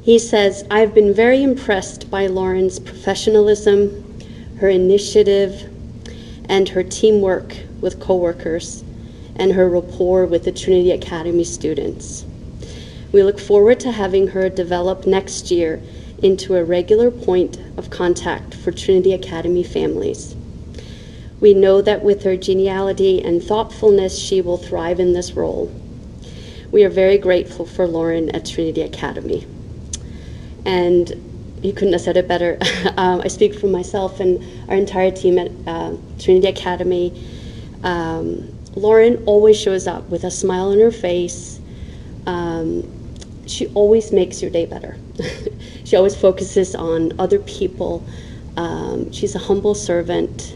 He says, "I've been very impressed by Lauren's professionalism, her initiative, and her teamwork with coworkers, and her rapport with the Trinity Academy students. We look forward to having her develop next year into a regular point of contact for Trinity Academy families. We know that with her geniality and thoughtfulness, she will thrive in this role. We are very grateful for Lauren at Trinity Academy." And you couldn't have said it better. I speak for myself and our entire team at Trinity Academy. Lauren always shows up with a smile on her face. She always makes your day better. She always focuses on other people. She's a humble servant.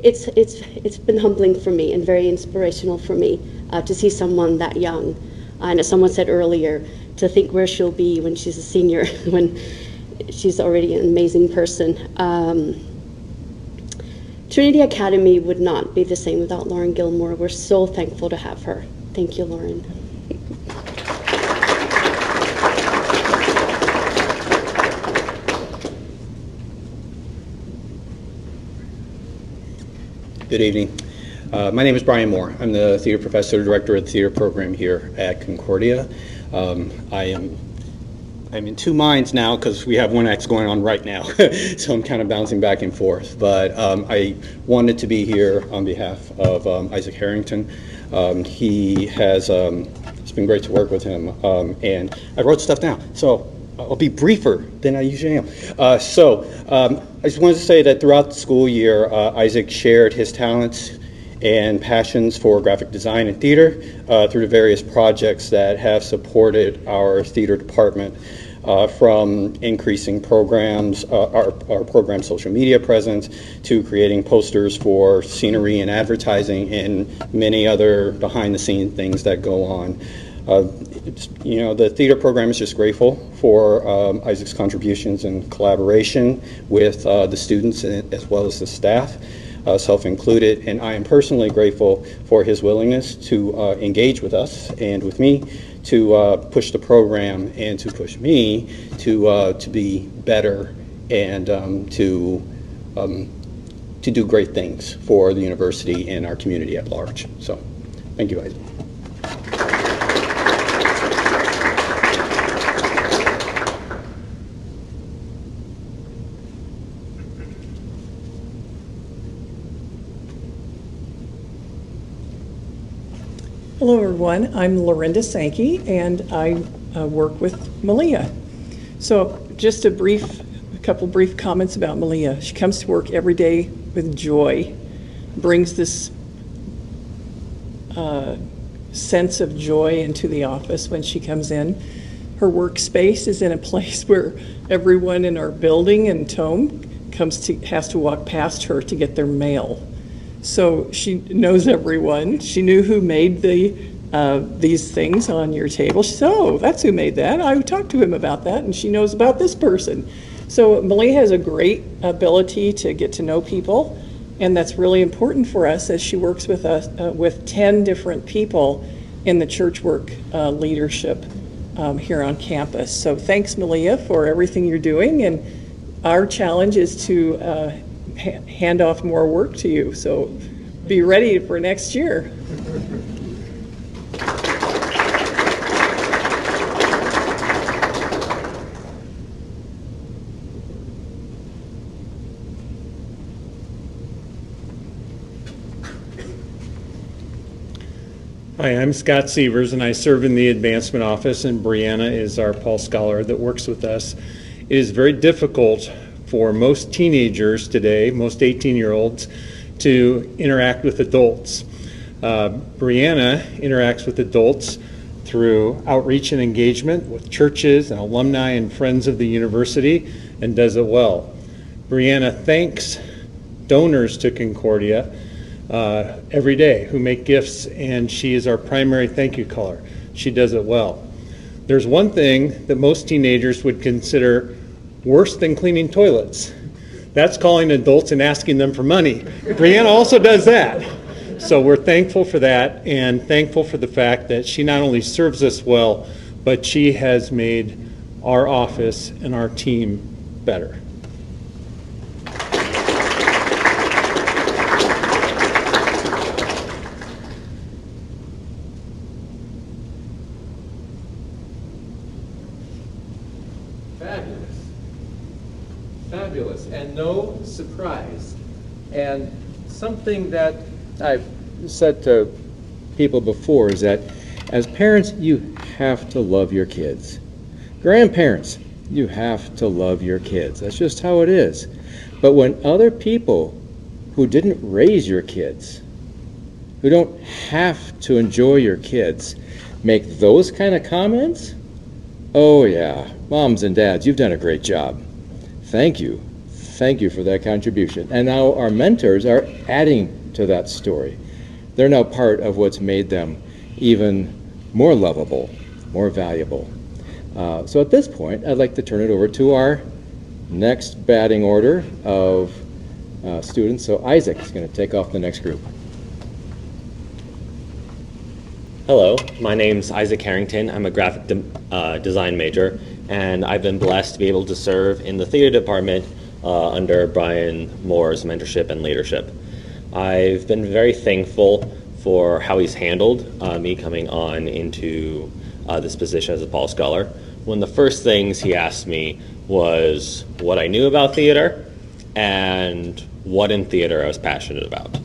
It's been humbling for me and very inspirational for me to see someone that young. And as someone said earlier, to think where she'll be when she's a senior, when she's already an amazing person. Trinity Academy would not be the same without Lauren Gilmore. We're so thankful to have her. Thank you, Lauren. Good evening. My name is Brian Moore. I'm the theater professor, director of the theater program here at Concordia. I'm in two minds now because we have one act going on right now, so I'm kind of bouncing back and forth. But I wanted to be here on behalf of Isaac Harrington. He has, it's been great to work with him, and I wrote stuff down, so I'll be briefer than I usually am. I just wanted to say that throughout the school year, Isaac shared his talents and passions for graphic design and theater through the various projects that have supported our theater department, from increasing programs, our program social media presence, to creating posters for scenery and advertising, and many other behind-the-scenes things that go on. The theater program is just grateful for Isaac's contributions and collaboration with the students as well as the staff, self-included, and I am personally grateful for his willingness to engage with us and with me to push the program and to push me to be better and to do great things for the university and our community at large. So, thank you, Isaac. Hello everyone, I'm Lorinda Sankey and I work with Malia. So just a couple brief comments about Malia. She comes to work every day with joy, brings this sense of joy into the office when she comes in. Her workspace is in a place where everyone in our building and tome has to walk past her to get their mail. So she knows everyone. She knew who made these things on your table. She said, "Oh, that's who made that. I talked to him about that," and she knows about this person. So Malia has a great ability to get to know people, and that's really important for us as she works with us with 10 different people in the church work leadership here on campus. So thanks, Malia, for everything you're doing, and our challenge is to hand off more work to you. So be ready for next year. Hi, I'm Scott Seevers, and I serve in the advancement office, and Brianna is our Paul Scholar that works with us. It is very difficult for most teenagers today, most 18-year-olds, to interact with adults. Brianna interacts with adults through outreach and engagement with churches and alumni and friends of the university, and does it well. Brianna thanks donors to Concordia every day who make gifts, and she is our primary thank you caller. She does it well. There's one thing that most teenagers would consider worse than cleaning toilets. That's calling adults and asking them for money. Brianna also does that. So we're thankful for that, and thankful for the fact that she not only serves us well, but she has made our office and our team better. Fabulous, and no surprise. And something that I've said to people before is that as parents, you have to love your kids. Grandparents, you have to love your kids. That's just how it is. But when other people who didn't raise your kids, who don't have to enjoy your kids, make those kind of comments, oh yeah, moms and dads, you've done a great job. Thank you. Thank you for that contribution. And now our mentors are adding to that story. They're now part of what's made them even more lovable, more valuable. So at this point, I'd like to turn it over to our next batting order of students. So Isaac is going to take off the next group. Hello, my name's Isaac Harrington. I'm a graphic design major, and I've been blessed to be able to serve in the theater department under Brian Moore's mentorship and leadership. I've been very thankful for how he's handled me coming on into this position as a Paul Scholar. One of the first things he asked me was what I knew about theater and what in theater I was passionate about.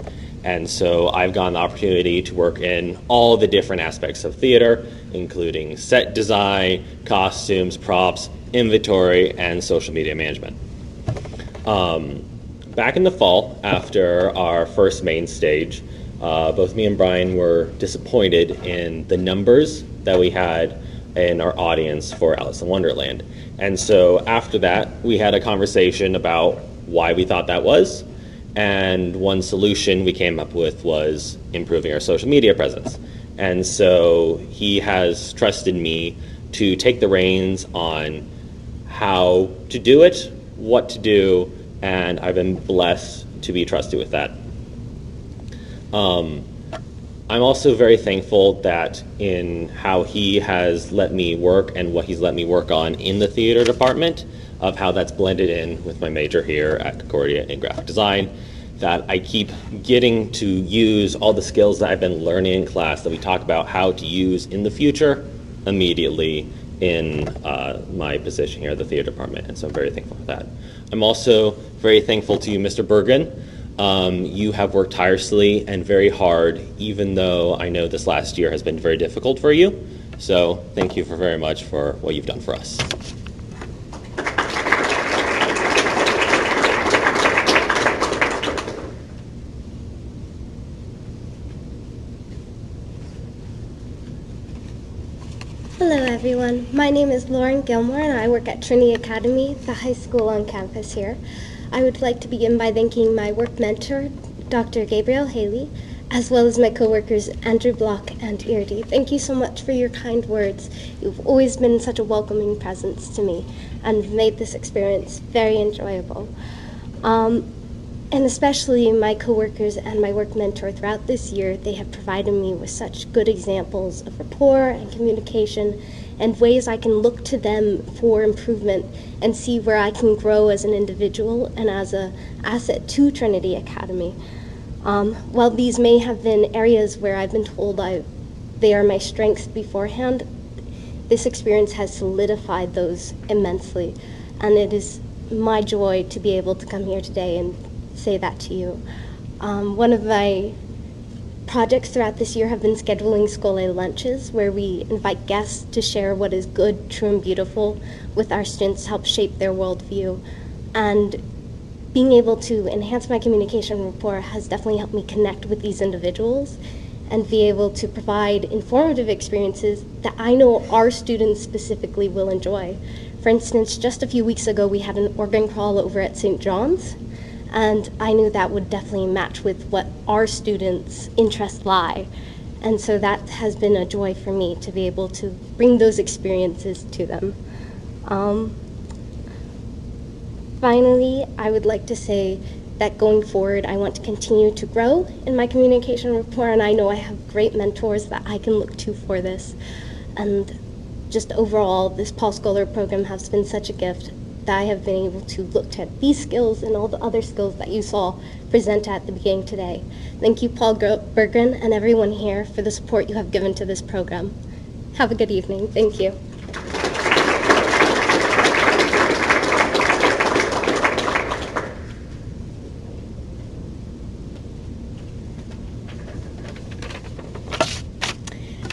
And so I've gotten the opportunity to work in all the different aspects of theater, including set design, costumes, props, inventory, and social media management. Back in the fall, after our first main stage, both me and Brian were disappointed in the numbers that we had in our audience for Alice in Wonderland. And so after that, we had a conversation about why we thought that was. And one solution we came up with was improving our social media presence. And so he has trusted me to take the reins on how to do it, what to do, and I've been blessed to be trusted with that. I'm also very thankful that in how he has let me work and what he's let me work on in the theater department, of how that's blended in with my major here at Concordia in graphic design, that I keep getting to use all the skills that I've been learning in class that we talk about how to use in the future immediately in my position here at the theater department, and so I'm very thankful for that. I'm also very thankful to you, Mr. Berggren. You have worked tirelessly and very hard, even though I know this last year has been very difficult for you. So thank you very much for what you've done for us. Hello everyone, my name is Lauren Gilmore and I work at Trinity Academy, the high school on campus here. I would like to begin by thanking my work mentor, Dr. Gabriel Haley, as well as my coworkers Andrew Block and Irdi. Thank you so much for your kind words. You've always been such a welcoming presence to me and made this experience very enjoyable. And especially my coworkers and my work mentor throughout this year, they have provided me with such good examples of rapport and communication and ways I can look to them for improvement and see where I can grow as an individual and as an asset to Trinity Academy. While these may have been areas where I've been told they are my strengths beforehand, this experience has solidified those immensely, and it is my joy to be able to come here today and say that to you. One of my projects throughout this year have been scheduling Scholars lunches, where we invite guests to share what is good, true, and beautiful with our students to help shape their worldview. And being able to enhance my communication rapport has definitely helped me connect with these individuals and be able to provide informative experiences that I know our students specifically will enjoy. For instance, just a few weeks ago, we had an organ crawl over at St. John's, and I knew that would definitely match with what our students' interests lie. And so that has been a joy for me to be able to bring those experiences to them. Finally, I would like to say that going forward, I want to continue to grow in my communication rapport, and I know I have great mentors that I can look to for this. And just overall, this Paul Scholar program has been such a gift that I have been able to look at these skills and all the other skills that you saw present at the beginning today. Thank you, Paul Berggren, and everyone here for the support you have given to this program. Have a good evening. Thank you.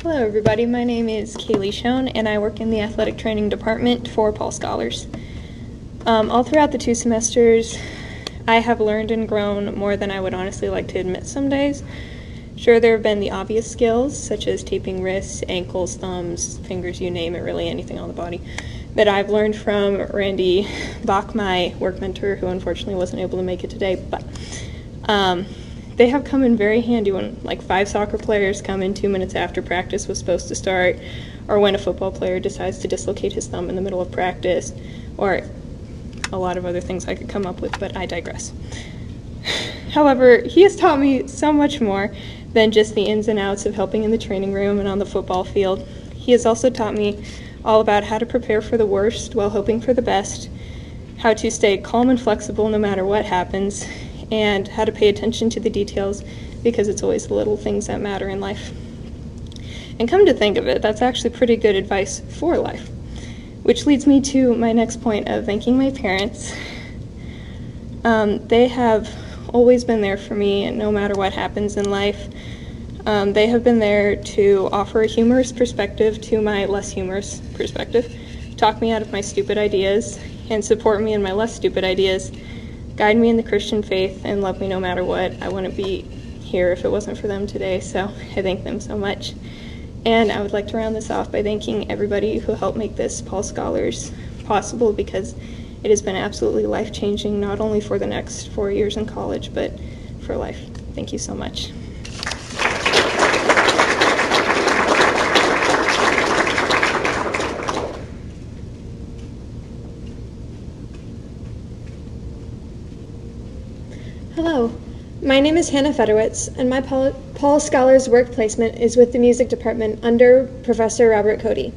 Hello everybody, my name is Kaylee Schoen and I work in the athletic training department for Paul Scholars. All throughout the 2 semesters, I have learned and grown more than I would honestly like to admit some days. Sure, there have been the obvious skills, such as taping wrists, ankles, thumbs, fingers, you name it, really anything on the body, that I've learned from Randy Bach, my work mentor, who unfortunately wasn't able to make it today, but they have come in very handy when, like, 5 soccer players come in 2 minutes after practice was supposed to start, or when a football player decides to dislocate his thumb in the middle of practice, or a lot of other things I could come up with, but I digress. However, he has taught me so much more than just the ins and outs of helping in the training room and on the football field. He has also taught me all about how to prepare for the worst while hoping for the best, how to stay calm and flexible no matter what happens, and how to pay attention to the details, because it's always the little things that matter in life. And come to think of it, that's actually pretty good advice for life. Which leads me to my next point of thanking my parents. They have always been there for me, and no matter what happens in life. They have been there to offer a humorous perspective to my less humorous perspective, talk me out of my stupid ideas, and support me in my less stupid ideas, guide me in the Christian faith, and love me no matter what. I wouldn't be here if it wasn't for them today, so I thank them so much. And I would like to round this off by thanking everybody who helped make this Paul Scholars possible, because it has been absolutely life-changing, not only for the next 4 years in college, but for life. Thank you so much. Hello, my name is Hannah Fedorowitz, and my Paul Scholars work placement is with the music department under Professor Robert Cody.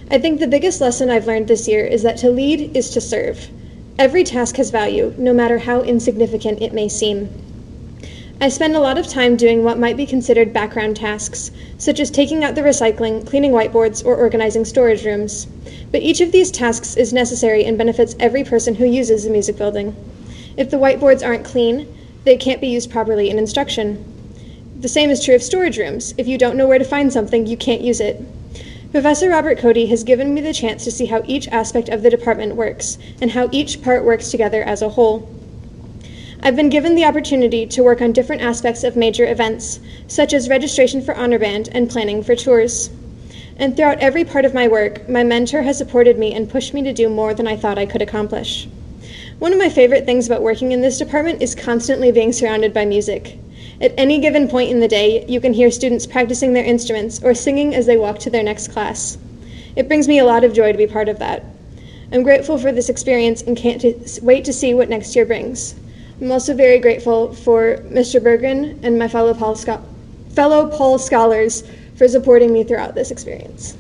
I think the biggest lesson I've learned this year is that to lead is to serve. Every task has value, no matter how insignificant it may seem. I spend a lot of time doing what might be considered background tasks, such as taking out the recycling, cleaning whiteboards, or organizing storage rooms. But each of these tasks is necessary and benefits every person who uses the music building. If the whiteboards aren't clean, they can't be used properly in instruction. The same is true of storage rooms. If you don't know where to find something, you can't use it. Professor Robert Cody has given me the chance to see how each aspect of the department works and how each part works together as a whole. I've been given the opportunity to work on different aspects of major events, such as registration for Honor Band and planning for tours. And throughout every part of my work, my mentor has supported me and pushed me to do more than I thought I could accomplish. One of my favorite things about working in this department is constantly being surrounded by music. At any given point in the day, you can hear students practicing their instruments or singing as they walk to their next class. It brings me a lot of joy to be part of that. I'm grateful for this experience and can't wait to see what next year brings. I'm also very grateful for Mr. Berggren and my fellow Paul Scholars for supporting me throughout this experience.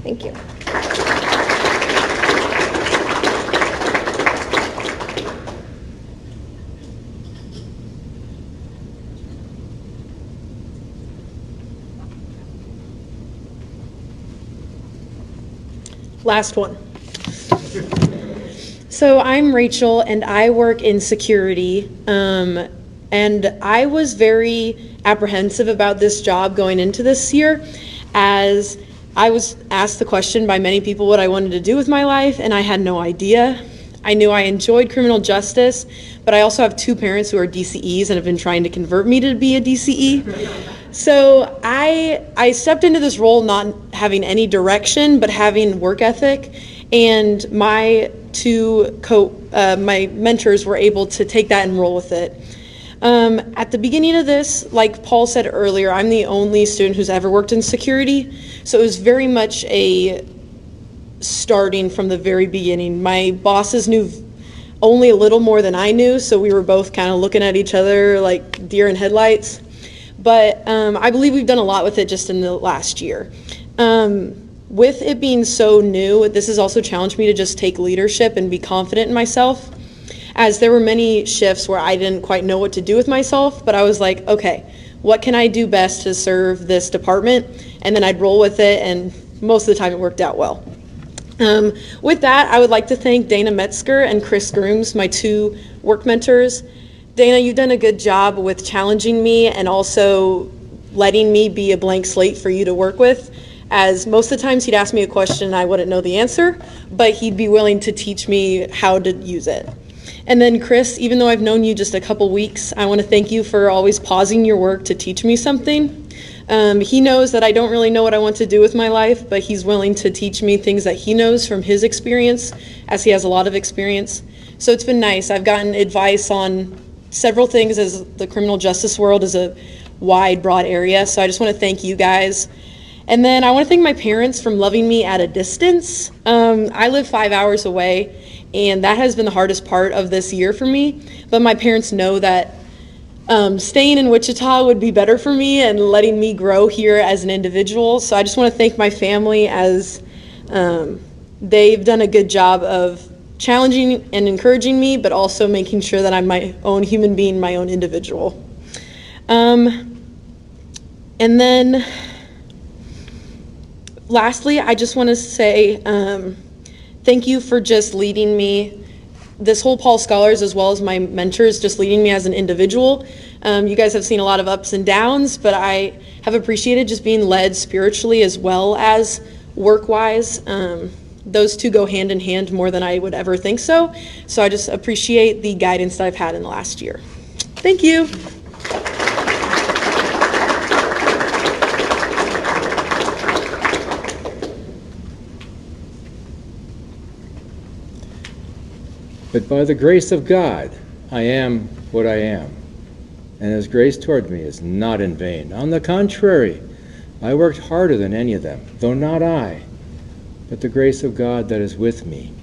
Thank you. Last one. So I'm Rachel, and I work in security, and I was very apprehensive about this job going into this year, as I was asked the question by many people what I wanted to do with my life, and I had no idea. I knew I enjoyed criminal justice, but I also have two parents who are DCEs and have been trying to convert me to be a DCE. So I stepped into this role not having any direction, but having work ethic, and my my mentors were able to take that and roll with it. At the beginning of this, like Paul said earlier, I'm the only student who's ever worked in security, so it was very much a starting from the very beginning. My bosses knew only a little more than I knew, so we were both kind of looking at each other like deer in headlights. But I believe we've done a lot with it just in the last year. With it being so new, this has also challenged me to just take leadership and be confident in myself, as there were many shifts where I didn't quite know what to do with myself, but I was like, okay, what can I do best to serve this department? And then I'd roll with it, and most of the time it worked out well. With that, I would like to thank Dana Metzger and Chris Grooms, my two work mentors. Dana, you've done a good job with challenging me and also letting me be a blank slate for you to work with, as most of the times he'd ask me a question and I wouldn't know the answer, but he'd be willing to teach me how to use it. And then Chris, even though I've known you just a couple weeks, I want to thank you for always pausing your work to teach me something. He knows that I don't really know what I want to do with my life, but he's willing to teach me things that he knows from his experience, as he has a lot of experience. So it's been nice. I've gotten advice on several things, as the criminal justice world is a wide, broad area. So I just want to thank you guys. And then I want to thank my parents for loving me at a distance. I live 5 hours away, and that has been the hardest part of this year for me. But my parents know that staying in Wichita would be better for me and letting me grow here as an individual. So I just want to thank my family, as they've done a good job of challenging and encouraging me, but also making sure that I'm my own human being, my own individual. And then lastly, I just want to say thank you for just leading me, this whole Paul Scholars, as well as my mentors, just leading me as an individual. You guys have seen a lot of ups and downs, but I have appreciated just being led spiritually as well as work-wise. Those two go hand in hand more than I would ever think so. So I just appreciate the guidance that I've had in the last year. Thank you. But by the grace of God, I am what I am. And his grace toward me is not in vain. On the contrary, I worked harder than any of them, though not I, but the grace of God that is with me.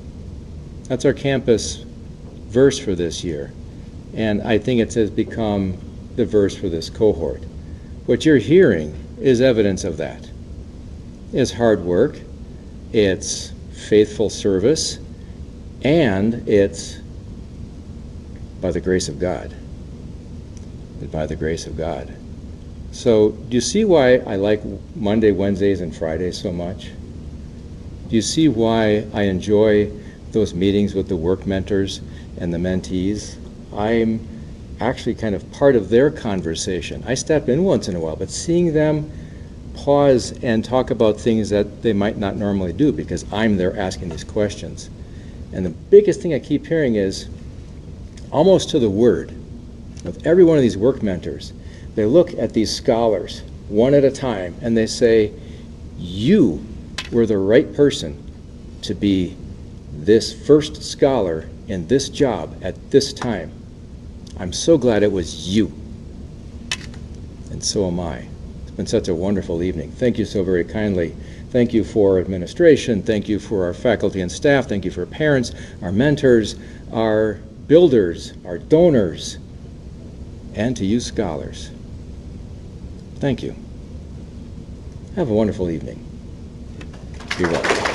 That's our campus verse for this year. And I think it has become the verse for this cohort. What you're hearing is evidence of that. It's hard work, it's faithful service, and it's by the grace of God. But by the grace of God. So do you see why I like Monday, Wednesdays, and Fridays so much? Do you see why I enjoy those meetings with the work mentors and the mentees? I'm actually kind of part of their conversation. I step in once in a while, but seeing them pause and talk about things that they might not normally do because I'm there asking these questions. And the biggest thing I keep hearing is, almost to the word, with every one of these work mentors, they look at these scholars one at a time and they say, you were the right person to be this first scholar in this job at this time. I'm so glad it was you. and so am I. It's been such a wonderful evening. Thank you so very kindly. Thank you for administration. Thank you for our faculty and staff. Thank you for parents, our mentors, our builders, our donors, and to you scholars. Thank you. Have a wonderful evening. Be well.